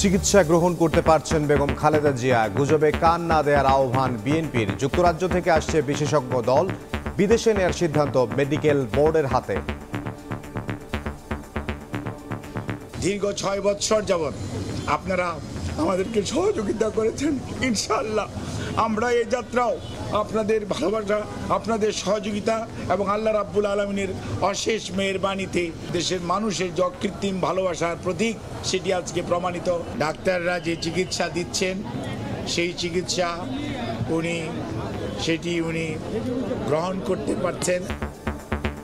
চিকিৎসা গ্রহণ করতে পারছেন বেগম খালেদা জিয়া। গুজবে কান না দেওয়ার আহ্বান বিএনপির। যুক্তরাজ্য থেকে আসছে বিশেষজ্ঞ দল, বিদেশে নেয়ার সিদ্ধান্ত মেডিকেল বোর্ডের হাতে। দীর্ঘ 6 বছর যাবৎ আপনারা আমাদেরকে সহযোগিতা করেছেন। ইনশাআল্লাহ আমরা এই যাত্রাও আপনাদের ভালোবাসা, আপনাদের সহযোগিতা এবং আল্লাহ রাব্বুল আলামিনের অশেষ মেহেরবানিতে দেশের মানুষের যে অকৃত্রিম ভালোবাসার প্রতীক, সেটি আজকে প্রমাণিত। ডাক্তাররা যে চিকিৎসা দিচ্ছেন সেই চিকিৎসা সেটি উনি গ্রহণ করতে পারছেন।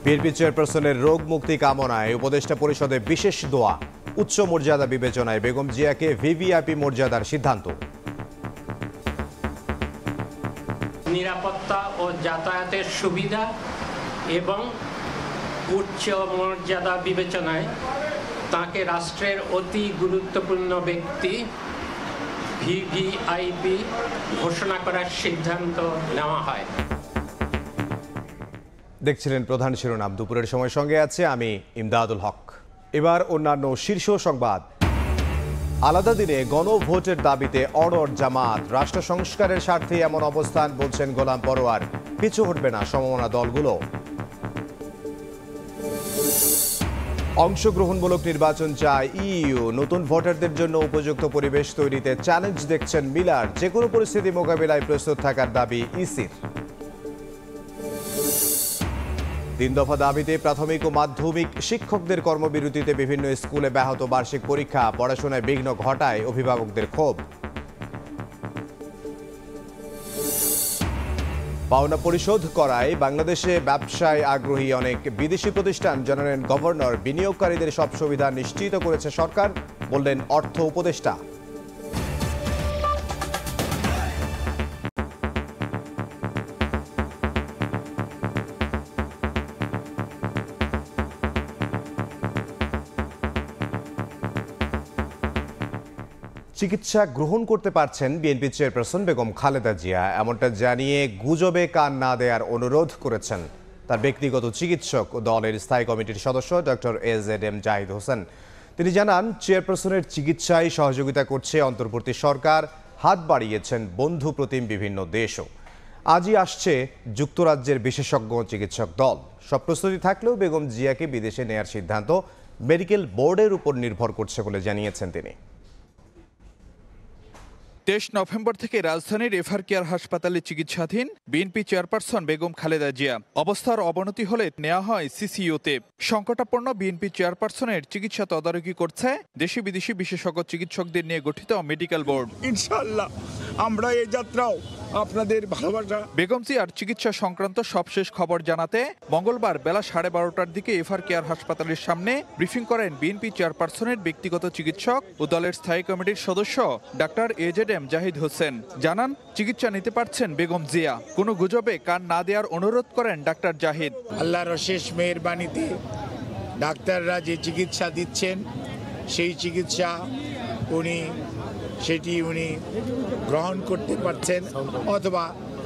বিএনপি চেয়ারপারসনের রোগ মুক্তি কামনায় উপদেষ্টা পরিষদে বিশেষ দোয়া। উচ্চ মর্যাদা বিবেচনায় বেগম জিয়াকে ভিভিআইপি মর্যাদার সিদ্ধান্ত। নিরাপত্তা ও যাতায়াতের সুবিধা এবং উচ্চ মর্যাদা বিবেচনায় তাকে রাষ্ট্রের অতি গুরুত্বপূর্ণ ব্যক্তি ভিভিআইপি ঘোষণা করার সিদ্ধান্ত নেওয়া হয়। দেখছিলেন প্রধান শিরোনাম। দুপুরের সময় সঙ্গে আছে আমি ইমদাদুল হক। এবার অন্যান্য শীর্ষ সংবাদ। আলাদা দিনে গণভোটের দাবিতে অড়র জামাত। রাষ্ট্র সংস্কারের স্বার্থে এমন অবস্থান, বলছেন গোলাম পরোয়ার। পিছু হটবে না সমমনা দলগুলো। অংশগ্রহণমূলক নির্বাচন চায় ইইউ। নতুন ভোটারদের জন্য উপযুক্ত পরিবেশ তৈরিতে চ্যালেঞ্জ দেখছেন মিলার। যে কোনো পরিস্থিতি মোকাবিলায় প্রস্তুত থাকার দাবি ইসির। 3 দফা দাবিতে প্রাথমিক ও মাধ্যমিক শিক্ষকদের কর্মবিরতিতে বিভিন্ন স্কুলে ব্যাহত বার্ষিক পরীক্ষা। পড়াশোনায় বিঘ্ন ঘটায় অভিভাবকদের ক্ষোভ। পাওনা পরিশোধ করায় বাংলাদেশে ব্যবসায় আগ্রহী অনেক বিদেশি প্রতিষ্ঠান, জানালেন গভর্নর। বিনিয়োগকারীদের সব সুবিধা নিশ্চিত করেছে সরকার, বললেন অর্থ উপদেষ্টা। চিকিৎসা গ্রহণ করতে পারছেন বিএনপি চেয়ারপারসন বেগম খালেদা জিয়া। এমনটা জানিয়ে গুজবে কান না দেওয়ার অনুরোধ করেছেন তার ব্যক্তিগত চিকিৎসক ও দলের স্থায়ী কমিটির সদস্য ডক্টর এজেডএম জাহিদ হোসেন। তিনি জানান, চেয়ারপারসনের চিকিৎসায় সহযোগিতা করছে অন্তর্বর্তী সরকার। হাত বাড়িয়েছেন বন্ধু প্রতিম বিভিন্ন দেশও। আজই আসছে যুক্তরাজ্যের বিশেষজ্ঞ চিকিৎসক দল। সব প্রস্তুতি থাকলেও বেগম জিয়াকে বিদেশে নেয়ার সিদ্ধান্ত মেডিকেল বোর্ডের উপর নির্ভর করছে বলে জানিয়েছেন তিনি। 23 নভেম্বর থেকে রাজধানীর এভার কেয়ার হাসপাতালে চিকিৎসাধীন বিএনপি চেয়ারপারসন বেগম খালেদা জিয়া। অবস্থার অবনতি হলে নেওয়া হয় সিসিইউতে। সংকটাপন্ন বিএনপি চেয়ারপারসনের চিকিৎসা তদারকি করছে দেশি বিদেশি বিশেষজ্ঞ চিকিৎসকদের নিয়ে গঠিত মেডিকেল বোর্ড। ইনশাআল্লাহ আমরা এই যাত্রাও আপনাদের ভালোবাসা। বেগম জিয়ার চিকিৎসা সংক্রান্ত সবশেষ খবর জানাতে মঙ্গলবার বেলা 12:30টার দিকে এভার কেয়ার হাসপাতালের সামনে ব্রিফিং করেন বিএনপি চেয়ারপারসনের ব্যক্তিগত চিকিৎসক ও দলের স্থায়ী কমিটির সদস্য ডাক্তার এজেডএম জাহিদ হোসেন। জানান, চিকিৎসা নিতে পারছেন বেগম জিয়া। কোনো গুজবে কান না দেওয়ার অনুরোধ করেন ডাক্তার জাহিদ। আল্লাহর অশেষ মেহেরবানিতে ডাক্তাররা যে চিকিৎসা দিচ্ছেন সেই চিকিৎসা সেটি গ্রহণ করতে পারছেন, অথবা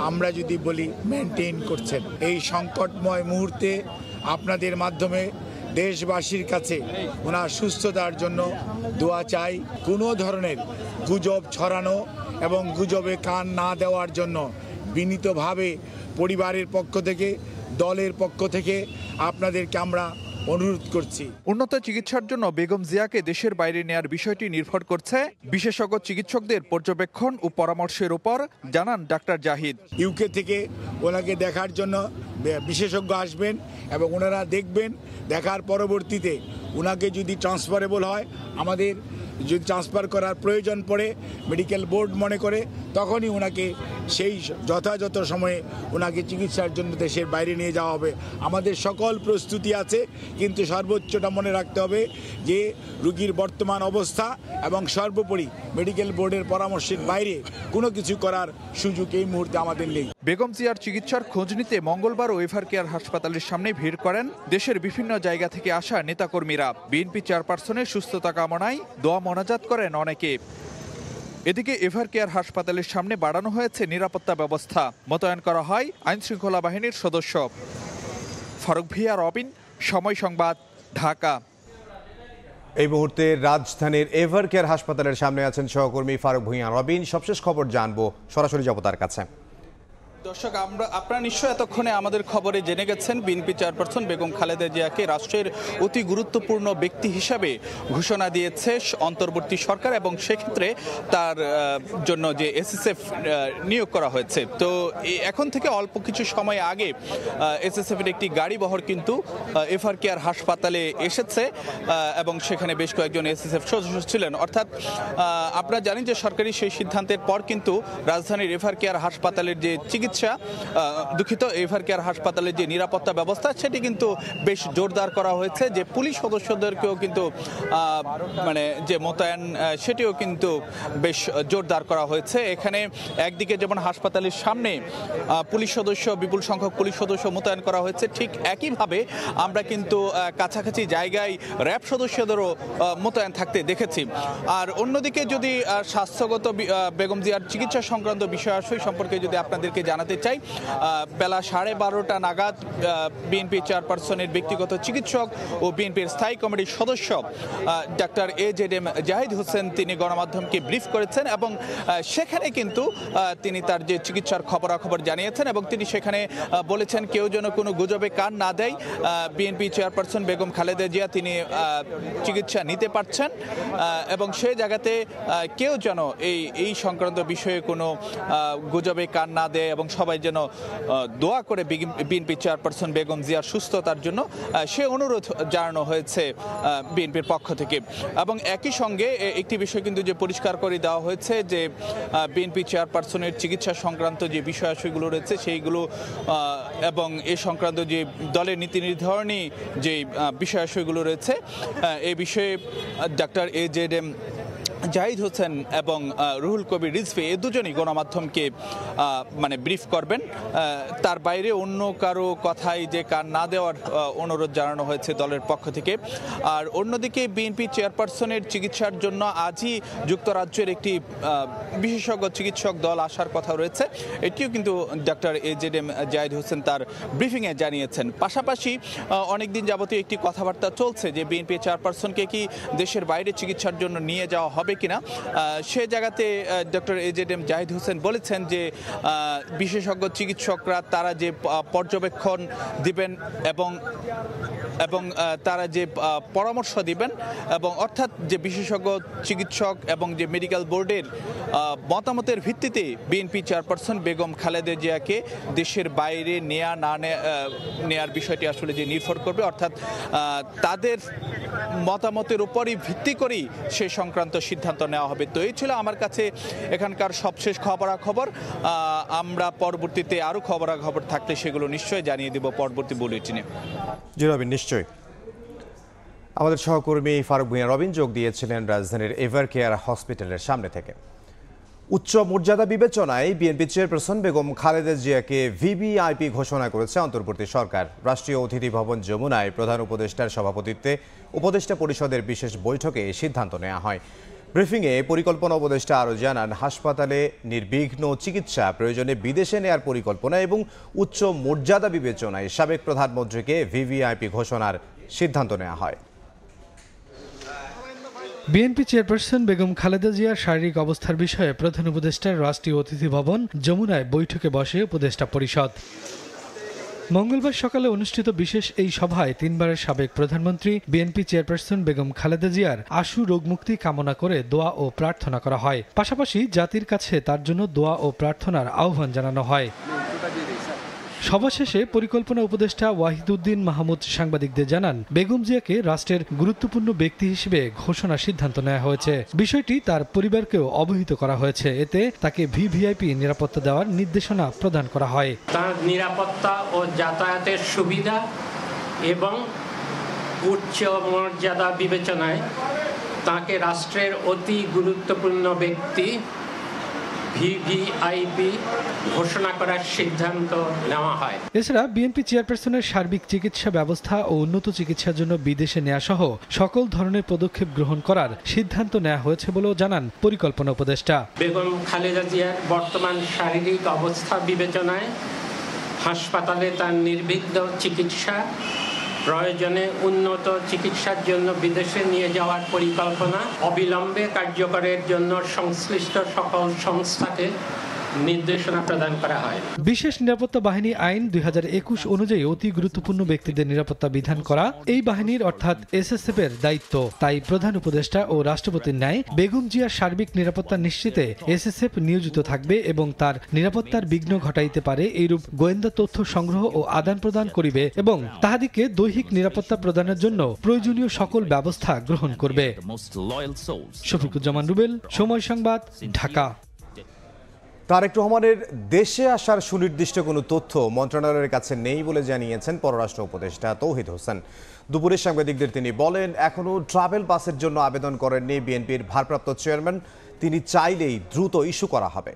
আমরা যদি বলি মেনটেন করছেন। এই সংকটময় মুহূর্তে আপনাদের মাধ্যমে দেশবাসীর কাছে ওনার সুস্থতার জন্য দোয়া চাই। কোনো ধরনের গুজব ছড়ানো এবং গুজবে কান না দেওয়ার জন্য বিনীতভাবে পরিবারের পক্ষ থেকে, দলের পক্ষ থেকে আপনাদেরকে আমরা অনুরোধ করছি। উন্নত চিকিৎসার জন্য বেগম জিয়াকে দেশের বাইরে নেয়ার বিষয়টি নির্ভর করছে বিশেষজ্ঞ চিকিৎসকদের পর্যবেক্ষণ ও পরামর্শের উপর, জানান ডাক্তার জাহিদ। ইউকে থেকে ওনাকে দেখার জন্য বিশেষজ্ঞ আসবেন এবং ওনারা দেখবেন। দেখার পরবর্তীতে ওনাকে যদি ট্রান্সফারেবল হয়, আমাদের যদি ট্রান্সফার করার প্রয়োজন পড়ে মেডিকেল বোর্ড মনে করে, তখনই ওনাকে সেই যথাযথ সময়ে ওনাকে চিকিৎসার জন্য দেশের বাইরে নিয়ে যাওয়া হবে। আমাদের সকল প্রস্তুতি আছে, কিন্তু সর্বোচ্চটা মনে রাখতে হবে যে রোগীর বর্তমান অবস্থা এবং সর্বোপরি মেডিকেল বোর্ডের পরামর্শের বাইরে কোনো কিছু করার সুযোগ এই মুহূর্তে আমাদের নেই। বেগম জিয়ার চিকিৎসার খোঁজ নিতে মঙ্গলবার এভার কেয়ার হাসপাতালের সামনে ভিড় করেন দেশের বিভিন্ন জায়গা থেকে আসা নেতাকর্মীরা। বিএনপি চেয়ারপারসনের সুস্থতা কামনায় দোয়া মোনাজাত করেন অনেকে। এদিকে এভার কেয়ার হাসপাতালের সামনে বাড়ানো হয়েছে নিরাপত্তা ব্যবস্থা। মোতায়েন করা হয় আইনশৃঙ্খলা বাহিনীর সদস্য। ফারুক ভিয়া, রবিন, সময় সংবাদ, ঢাকা। এই মুহূর্তে রাজধানীর এভার কেয়ার হাসপাতালের সামনে আছেন সহকর্মী ফারুক ভূঁইয়া রবিন। সবশেষ খবর জানবো, সরাসরি যাব তার কাছে। দর্শক, আপনারা নিশ্চয়ই এতক্ষণে আমাদের খবরে জেনে গেছেন বিএনপি চেয়ারপারসন বেগম খালেদা জিয়াকে রাষ্ট্রের অতি গুরুত্বপূর্ণ ব্যক্তি হিসাবে ঘোষণা দিয়েছে অন্তর্বর্তী সরকার, এবং সেক্ষেত্রে তার জন্য যে এসএসএফ নিয়োগ করা হয়েছে। তো এখন থেকে অল্প কিছু সময় আগে এসএসএফের একটি গাড়ি বহর কিন্তু এভার কেয়ার হাসপাতালে এসেছে এবং সেখানে বেশ কয়েকজন এসএসএফ সদস্য ছিলেন। অর্থাৎ আপনারা জানেন যে সরকারি সেই সিদ্ধান্তের পর কিন্তু রাজধানীর এভার কেয়ার হাসপাতালের যে এভার কেয়ার হাসপাতালের যে নিরাপত্তা ব্যবস্থা সেটি কিন্তু বেশ জোরদার করা হয়েছে। যে পুলিশ সদস্যদেরকেও কিন্তু মানে যে মোতায়েন সেটিও কিন্তু বেশ জোরদার করা হয়েছে। এখানে একদিকে যেমন হাসপাতালের সামনে বিপুল সংখ্যক পুলিশ সদস্য মোতায়েন করা হয়েছে, ঠিক একইভাবে আমরা কিন্তু কাছাকাছি জায়গায় র্যাব সদস্যদেরও মোতায়েন থাকতে দেখেছি। আর অন্যদিকে যদি স্বাস্থ্যগত বেগম জিয়ার চিকিৎসা সংক্রান্ত বিষয়াশয় সম্পর্কে যদি আপনাদেরকে জানাতে চাই, বেলা 12:30 নাগাদ বিএনপি চেয়ারপারসনের ব্যক্তিগত চিকিৎসক ও বিএনপির স্থায়ী কমিটির সদস্য ডাক্তার AZM জাহিদ হোসেন তিনি গণমাধ্যমকে ব্রিফ করেছেন এবং সেখানে কিন্তু তিনি তার যে চিকিৎসার খবরাখবর জানিয়েছেন এবং তিনি সেখানে বলেছেন কেউ যেন কোনো গুজবে কান না দেয়। বিএনপি চেয়ারপারসন বেগম খালেদা জিয়া তিনি চিকিৎসা নিতে পারছেন এবং সেই জায়গাতে কেউ যেন এই সংক্রান্ত বিষয়ে কোনো গুজবে কান না দেয় এবং সবাই যেন দোয়া করে বিএনপি চেয়ারপারসন বেগম জিয়ার সুস্থতার জন্য সে অনুরোধ জানানো হয়েছে বিএনপির পক্ষ থেকে। এবং একই সঙ্গে একটি বিষয় কিন্তু যে পরিষ্কার করে দেওয়া হয়েছে যে বিএনপি চেয়ারপারসনের চিকিৎসা সংক্রান্ত যে বিষয়াশয়গুলো রয়েছে সেইগুলো এবং এ সংক্রান্ত যে দলের নীতি নির্ধারণী যে বিষয়াশয়গুলো রয়েছে এই বিষয়ে ডাক্তার AZM জাহিদ হোসেন এবং রুহুল কবির রিজভী এই দুজনই গণমাধ্যমকে মানে ব্রিফ করবেন। তার বাইরে অন্য কারো কথাই যে কান না দেওয়ার অনুরোধ জানানো হয়েছে দলের পক্ষ থেকে। আর অন্যদিকে বিএনপি চেয়ারপারসনের চিকিৎসার জন্য আজই যুক্তরাজ্যের একটি বিশেষজ্ঞ চিকিৎসক দল আসার কথা রয়েছে, এটিও কিন্তু ডাক্তার AZM জাহিদ হোসেন তার ব্রিফিংয়ে জানিয়েছেন। পাশাপাশি অনেকদিন যাবতীয় একটি কথাবার্তা চলছে যে বিএনপি চেয়ারপারসনকে কি দেশের বাইরে চিকিৎসার জন্য নিয়ে যাওয়া হবে কিনা। সে জায়গাতে ডক্টর AZM জাহিদ হোসেন বলেছেন যে বিশেষজ্ঞ চিকিৎসকরা তারা যে পর্যবেক্ষণ দিবেন এবং তারা যে পরামর্শ দিবেন এবং অর্থাৎ যে বিশেষজ্ঞ চিকিৎসক এবং যে মেডিকেল বোর্ডের মতামতের ভিত্তিতে বিএনপি চেয়ারপারসন বেগম খালেদা জিয়াকে দেশের বাইরে নেয়ার বিষয়টি আসলে যে নির্ভর করবে, অর্থাৎ তাদের মতামতের উপরই ভিত্তি করেই সে সংক্রান্ত সিদ্ধান্ত নেওয়া হবে। তো এই ছিল আমার কাছে এখানকার সবশেষ খবরাখবর। আমরা পরবর্তীতে আরও খবরাখবর থাকলে সেগুলো নিশ্চয়ই জানিয়ে দেব পরবর্তী বুলেটিনে। জি রবিন, নিশ্চয়ই। আমাদের সহকর্মী ফারুক ভূঁইয়া রবিন যোগ দিয়েছিলেন রাজধানীর এভার কেয়ার হসপিটালের সামনে থেকে। উচ্চ মর্যাদা বিবেচনায় বিএনপি চেয়ারপারসন বেগম খালেদা জিয়াকে ভিভিআইপি ঘোষণা করেছে অন্তর্বর্তী সরকার। রাষ্ট্রীয় অতিথি ভবন যমুনায় প্রধান উপদেষ্টার সভাপতিত্বে উপদেষ্টা পরিষদের বিশেষ বৈঠকে সিদ্ধান্ত নেওয়া হয়। ব্রিফিংয়ে পরিকল্পনা উপদেষ্টা আরও জানান, হাসপাতালে নির্বিঘ্ন চিকিৎসা, প্রয়োজনে বিদেশে নেয়ার পরিকল্পনা এবং উচ্চ মর্যাদা বিবেচনায় সাবেক প্রধানমন্ত্রীকে ভিভিআইপি ঘোষণার সিদ্ধান্ত নেওয়া হয়। বিএনপি চেয়ারপারসন বেগম খালেদা জিয়ার শারীরিক অবস্থার বিষয়ে প্রধান উপদেষ্টার রাষ্ট্রীয় অতিথি ভবন যমুনায় বৈঠকে বসে উপদেষ্টা পরিষদ। মঙ্গলবার সকালে অনুষ্ঠিত বিশেষ এই সভায় তিনবারের সাবেক প্রধানমন্ত্রী বিএনপি চেয়ারপারসন বেগম খালেদা জিয়ার আশু রোগমুক্তি কামনা করে দোয়া ও প্রার্থনা করা হয়। পাশাপাশি জাতির কাছে তার জন্য দোয়া ও প্রার্থনার আহ্বান জানানো হয়। সভা শেষে পরিকল্পনা উপদেষ্টা ওয়াহিদুদ্দিন মাহমুদ সাংবাদিকদের জানান, বেগম জিয়াকে রাষ্ট্রের গুরুত্বপূর্ণ ব্যক্তি হিসেবে ঘোষণার সিদ্ধান্ত নেওয়া হয়েছে। বিষয়টি তার পরিবারকেও অবহিত করা হয়েছে। এতে তাকে ভিভিআইপি নিরাপত্তা দেওয়ার নির্দেশনা প্রদান করা হয়। তার নিরাপত্তা ও যাতায়াতের সুবিধা এবং উচ্চ মর্যাদা বিবেচনায় তাকে রাষ্ট্রের অতি গুরুত্বপূর্ণ ব্যক্তি ভিভিআইপি ঘোষণা করার সিদ্ধান্ত নেওয়া হয়। এছাড়া বিএনপি চেয়ারপারসনের সার্বিক চিকিৎসা ব্যবস্থা ও উন্নত চিকিৎসার জন্য বিদেশে নেওয়া সহ সকল ধরনের পদক্ষেপ গ্রহণ করার সিদ্ধান্ত নেওয়া হয়েছে বলেও জানান পরিকল্পনা উপদেষ্টা। বেগম খালেদা জিয়ার বর্তমান শারীরিক অবস্থা বিবেচনায় হাসপাতালে তার নির্বিঘ্ন চিকিৎসা প্রয়োজনে উন্নত চিকিৎসার জন্য বিদেশে নিয়ে যাওয়ার পরিকল্পনা অবিলম্বে কার্যকরের জন্য সংশ্লিষ্ট সকল সংস্থাকে নির্দেশনা প্রদান করা হয়। বিশেষ নিরাপত্তা বাহিনী আইন 2021 অনুযায়ী অতি গুরুত্বপূর্ণ ব্যক্তিদের নিরাপত্তা বিধান করা এই বাহিনীর অর্থাৎ এসএসএফ এর দায়িত্ব। তাই প্রধান উপদেষ্টা ও রাষ্ট্রপতির ন্যায় বেগম জিয়ার সার্বিক নিরাপত্তা নিশ্চিতে এসএসএফ নিয়োজিত থাকবে এবং তার নিরাপত্তার বিঘ্ন ঘটাইতে পারে এইরূপ গোয়েন্দা তথ্য সংগ্রহ ও আদান প্রদান করিবে এবং তাহাদিকে দৈহিক নিরাপত্তা প্রদানের জন্য প্রয়োজনীয় সকল ব্যবস্থা গ্রহণ করবে। শফিকুজ্জামান রুবেল, সময় সংবাদ, ঢাকা। তারেক রহমানের দেশে আসার সুনির্দিষ্ট কোনো তথ্য মন্ত্রণালয়ের কাছে নেই বলে জানিয়েছেন পররাষ্ট্র উপদেষ্টা তৌহিদ হোসেন। দুপুরে সাংবাদিকদের তিনি বলেন, এখনও ট্রাভেল পাসের জন্য আবেদন করেননি বিএনপির ভারপ্রাপ্ত চেয়ারম্যান। তিনি চাইলেই দ্রুত ইস্যু করা হবে।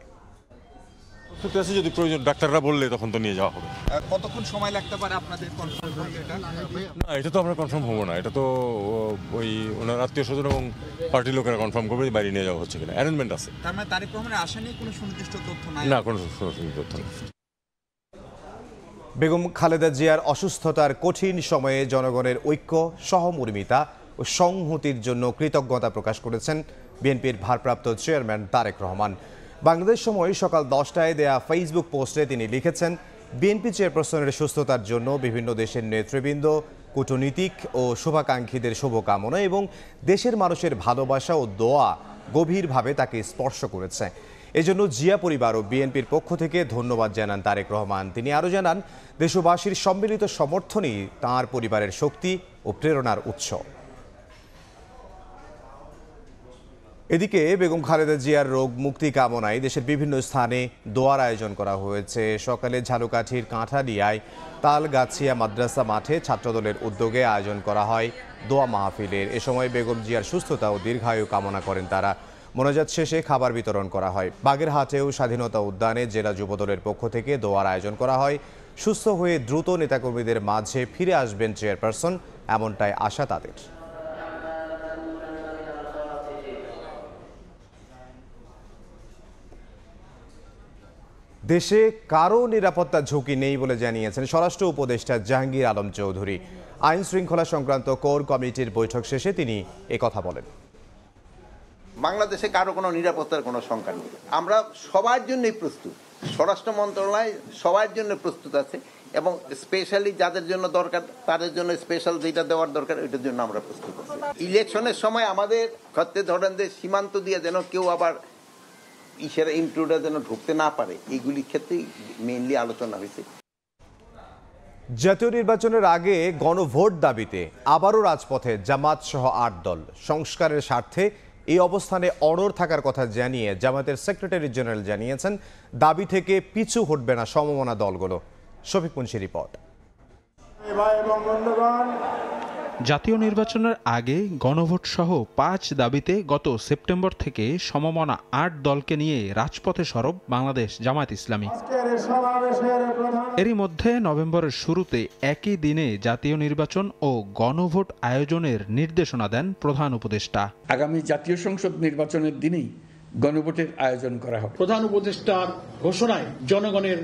যদি প্রয়োজন ডাক্তাররা বললে তখন তো নিয়ে যাওয়া হবে। কতক্ষণ সময় লাগতে পারে আপনাদের কনফার্ম করতে? না, এটা তো আমরা কনফার্ম হবো না। এটা তো ওই ওনার আত্মীয় স্বজন এবং পার্টির লোকেরা কনফার্ম করবে বাইরে নিয়ে যাওয়া হচ্ছে কিনা। অ্যারেঞ্জমেন্ট আছে। তার মানে তারেক রহমানের আশা নিয়ে কোনো সুনির্দিষ্ট তথ্য নাই? না, কোনো সুনির্দিষ্ট তথ্য নেই। বেগম খালেদা জিয়ার অসুস্থতার কঠিন সময়ে জনগণের ঐক্য, সহমর্মিতা ও সংহতির জন্য কৃতজ্ঞতা প্রকাশ করেছেন বিএনপির ভারপ্রাপ্ত চেয়ারম্যান তারেক রহমান। বাংলাদেশ সময় সকাল 10টায় দেয়া ফেসবুক পোস্টে তিনি লিখেছেন, বিএনপি চেয়ারপারসনের সুস্থতার জন্য বিভিন্ন দেশের নেতৃবৃন্দ, কূটনীতিক ও শুভাকাঙ্ক্ষীদের শুভকামনা এবং দেশের মানুষের ভালোবাসা ও দোয়া গভীরভাবে তাকে স্পর্শ করেছে। এজন্য জিয়া পরিবার ও বিএনপির পক্ষ থেকে ধন্যবাদ জানান তারেক রহমান। তিনি আরও জানান, দেশবাসীর সম্মিলিত সমর্থনই তাঁর পরিবারের শক্তি ও প্রেরণার উৎস। এদিকে বেগম খালেদা জিয়ার রোগ মুক্তি কামনায় দেশের বিভিন্ন স্থানে দোয়ার আয়োজন করা হয়েছে। সকালে ঝালকাঠির কাঁঠালিয়ায় তালগাছিয়া মাদ্রাসা মাঠে ছাত্রদলের উদ্যোগে আয়োজন করা হয় দোয়া মাহফিলের। এ সময় বেগম জিয়ার সুস্থতা ও দীর্ঘায়ু কামনা করেন তারা। মোনাজাত শেষে খাবার বিতরণ করা হয়। বাগেরহাটেও স্বাধীনতা উদ্যানে জেলা যুবদলের পক্ষ থেকে দোয়ার আয়োজন করা হয়। সুস্থ হয়ে দ্রুত নেতাকর্মীদের মাঝে ফিরে আসবেন চেয়ারপারসন, এমনটাই আশা তাদের। দেশে কারো নিরাপত্তা ঝুঁকি নেই বলে জানিয়েছেন স্বরাষ্ট্র উপদেষ্টা জাহাঙ্গীর আলম চৌধুরী। আইন শৃঙ্খলা সংক্রান্ত কোর কমিটির বৈঠক শেষে তিনি একথা বলেন। বাংলাদেশে কারো কোনো নিরাপত্তার কোনো শঙ্কা নেই। আমরা সবার জন্যই প্রস্তুত। স্বরাষ্ট্র মন্ত্রণালয় সবার জন্য প্রস্তুত আছে এবং স্পেশালি যাদের জন্য দরকার তাদের জন্য স্পেশাল যেটা দেওয়ার দরকার ওইটার জন্য আমরা প্রস্তুত আছি। ইলেকশনের সময় আমাদের ক্ষেত্রে ধরেন যে সীমান্ত দিয়ে যেন কেউ আবার ইন্ট্রুডার যেন ঢুকতে না পারে, এইগুলির ক্ষেত্রেই মেইনলি আলোচনা হয়েছে। জাতীয় নির্বাচনের আগে গণভোট দাবিতে আবারও রাজপথে জামাত সহ 8 দল। সংস্কারের স্বার্থে এই অবস্থানে অনড় থাকার কথা জানিয়ে জামাতের সেক্রেটারি জেনারেল জানিয়েছেন, দাবি থেকে পিছু হটবে না সমমনা দলগুলো। শফিক মুন্সি রিপোর্ট। জাতীয় নির্বাচনের আগে গণভোট সহ 5 দাবিতে গত সেপ্টেম্বর থেকে সমমনা 8 দলকে নিয়ে রাজপথে সরব বাংলাদেশ জামায়াত ইসলামী। এরই মধ্যে নভেম্বরের শুরুতে একই দিনে জাতীয় নির্বাচন ও গণভোট আয়োজনের নির্দেশনা দেন প্রধান উপদেষ্টা। আগামী জাতীয় সংসদ নির্বাচনের দিনেই গণভোটের আয়োজন করা হবে। প্রধান উপদেষ্টার ঘোষণায় জনগণের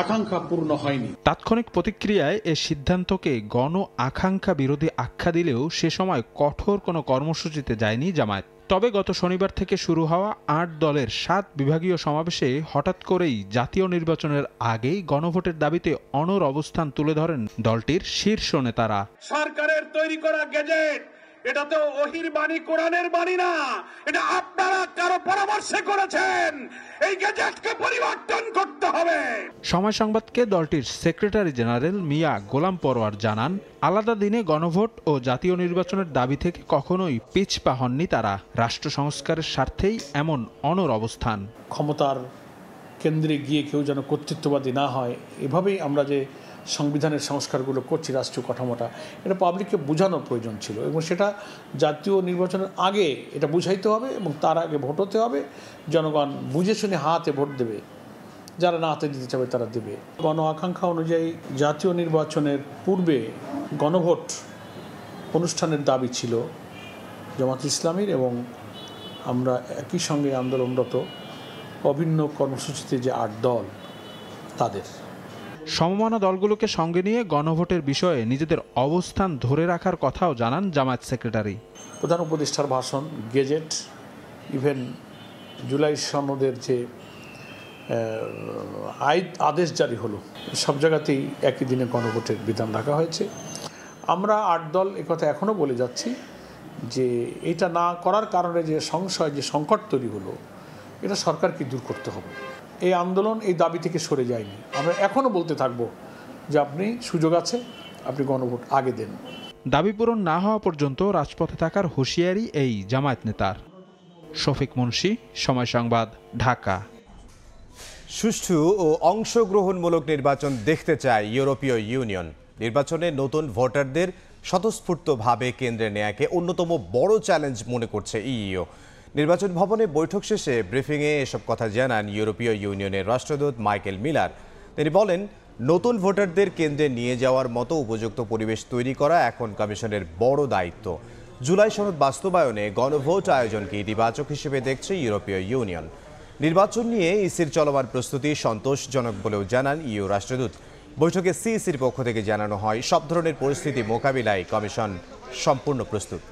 আকাঙ্ক্ষা পূর্ণ হয়নি। তাৎক্ষণিক প্রতিক্রিয়ায় এ সিদ্ধান্তকে গণ আকাঙ্ক্ষা বিরোধী আখ্যা দিলেও সে সময় কঠোর কোনো কর্মসূচিতে যায়নি জামায়াত। তবে গত শনিবার থেকে শুরু হওয়া 8 দলের 7 বিভাগীয় সমাবেশে হঠাৎ করেই জাতীয় নির্বাচনের আগেই গণভোটের দাবিতে অনড় অবস্থান তুলে ধরেন দলটির শীর্ষ নেতারা। সরকারের তৈরি করা গেজেট, এটা তো ওহির বাণী, কোরআনের বাণী না, এটা আপনারা কারো পরামর্শে করেছেন। এই গেজেটকে পরিবর্তন করতে হবে। সময় সংবাদকে দলটির সেক্রেটারি জেনারেল মিয়া গোলাম পরোয়ার জানান, আলাদা দিনে গণভোট ও জাতীয় নির্বাচনের দাবি থেকে কখনোই পিছপা হননি তারা। রাষ্ট্র সংস্কারের স্বার্থেই এমন অনড় অবস্থান। ক্ষমতার কেন্দ্রে গিয়ে কেউ যেন কর্তৃত্ববাদী না হয়, এভাবেই আমরা যে সংবিধানের সংস্কারগুলো করছি, রাষ্ট্রীয় কাঠামোটা, এটা পাবলিককে বোঝানোর প্রয়োজন ছিল এবং সেটা জাতীয় নির্বাচনের আগে এটা বুঝাইতে হবে এবং তার আগে ভোট হতে হবে। জনগণ বুঝে শুনে হাতে ভোট দেবে, যারা না হাতে দিতে চাবে তারা দেবে। গণ আকাঙ্ক্ষা অনুযায়ী জাতীয় নির্বাচনের পূর্বে গণভোট অনুষ্ঠানের দাবি ছিল জামাত ইসলামীর এবং আমরা একই সঙ্গে আন্দোলনরত অভিন্ন কর্মসূচিতে যে 8 দল তাদের। সমমনা দলগুলোকে সঙ্গে নিয়ে গণভোটের বিষয়ে নিজেদের অবস্থান ধরে রাখার কথাও জানান জামায়াত সেক্রেটারি। প্রধান উপদেষ্টার ভাষণ, গেজেট, ইভেন জুলাই সনদের যে আদেশ জারি হলো, সব জায়গাতেই একই দিনে গণভোটের বিধান রাখা হয়েছে। আমরা 8 দল একথা এখনও বলে যাচ্ছি যে এটা না করার কারণে যে সংশয়, যে সংকট তৈরি হলো, এটা সরকারকে দূর করতে হবে। এই আন্দোলন এই দাবি থেকে সরে যায়নি। আমরা এখনও বলতে থাকব যে আপনি সুযোগ আছে, আপনি গণভোট আগে দেন। দাবি পূরণ না হওয়া পর্যন্ত রাজপথে থাকার হুঁশিয়ারি এই জামায়াত নেতার। শফিক মুন্সি, সময় সংবাদ, ঢাকা। সুষ্ঠু ও অংশগ্রহণমূলক নির্বাচন দেখতে চায় ইউরোপীয় ইউনিয়ন। নির্বাচনে নতুন ভোটারদের স্বতঃস্ফূর্তভাবে কেন্দ্রে নেয়াকে অন্যতম বড় চ্যালেঞ্জ মনে করছে ইইউ। নির্বাচন ভবনে বৈঠক শেষে ব্রিফিংয়ে এসব কথা জানান ইউরোপীয় ইউনিয়নের রাষ্ট্রদূত মাইকেল মিলার। তিনি বলেন, নতুন ভোটারদের কেন্দ্রে নিয়ে যাওয়ার মতো উপযুক্ত পরিবেশ তৈরি করা এখন কমিশনের বড় দায়িত্ব। জুলাই সনদ বাস্তবায়নে গণভোট আয়োজনকে ইতিবাচক হিসেবে দেখছে ইউরোপীয় ইউনিয়ন। নির্বাচন নিয়ে ইসির চলমান প্রস্তুতি সন্তোষজনক বলেও জানান ইইউ রাষ্ট্রদূত। বৈঠকে সিইসির পক্ষ থেকে জানানো হয়, সব ধরনের পরিস্থিতি মোকাবিলায় কমিশন সম্পূর্ণ প্রস্তুত।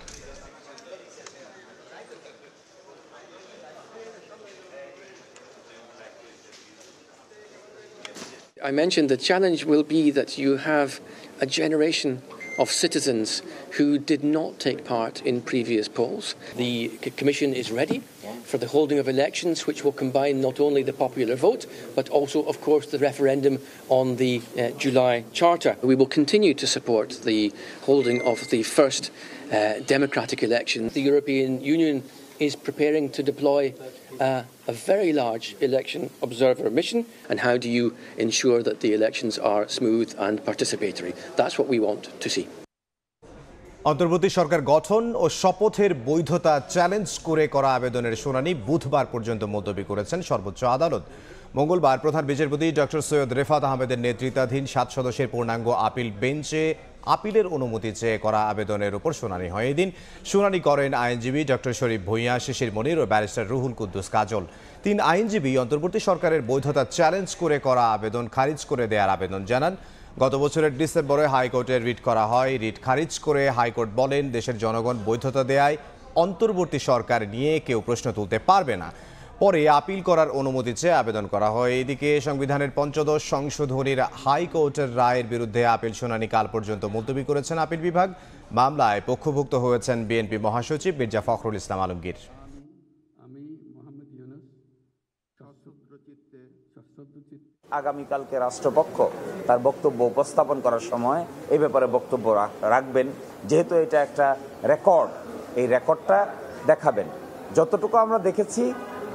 I mentioned the challenge will be that you have a generation of citizens who did not take part in previous polls. The Commission is ready for the holding of elections which will combine not only the popular vote but also, of course, the referendum on the July Charter. We will continue to support the holding of the first democratic election. The European Union is preparing to deploy a very large election observer mission, and how do you ensure that the elections are smooth and participatory? That's what we want to see. অন্তর্বর্তী সরকার গঠন ও শপথের বৈধতা challenge করে করা আবেদনের শুনানি বুধবার পর্যন্ত মুলতবি করেছেন সর্বোচ্চ আদালত। মঙ্গলবার প্রধান বিচারপতি ডক্টর সৈয়দ রেফাত আহমেদের নেতৃত্বাধীন 7 সদস্যের পূর্ণাঙ্গ আপিল বেঞ্চে আপিলের অনুমতি চেয়ে করা আবেদনের উপর শুনানি হয়। এদিন শুনানি করেন আইনজীবী ডক্টর শরীফ ভূঁইয়া, শিশির মনির ও ব্যারিস্টার রুহুল কুদ্দুস কাজল। 3 আইনজীবী অন্তর্বর্তী সরকারের বৈধতা চ্যালেঞ্জ করে করা আবেদন খারিজ করে দেওয়ার আবেদন জানান। গত বছরের ডিসেম্বরে হাইকোর্টে রিট করা হয়। রিট খারিজ করে হাইকোর্ট বলেন, দেশের জনগণ বৈধতা দেয়ায় অন্তর্বর্তী সরকার নিয়ে কেউ প্রশ্ন তুলতে পারবে না। পরে আপিল করার অনুমতি চেয়ে আবেদন করা হয়। এদিকে সংবিধানের 15 সংশোধনীর হাইকোর্টের রায়ের বিরুদ্ধে আপিল শুনানি কাল পর্যন্ত মুলতবি করেছেন আপিল বিভাগ। মামলায় পক্ষভুক্ত হয়েছেন বিএনপি মহাসচিব মির্জা ফখরুল ইসলাম আলমগীর। আগামীকালকে রাষ্ট্রপক্ষ তার বক্তব্য উপস্থাপন করার সময় এই ব্যাপারে বক্তব্য রাখবেন। যেহেতু এটা একটা রেকর্ড, এই রেকর্ডটা দেখাবেন। যতটুকু আমরা দেখেছি,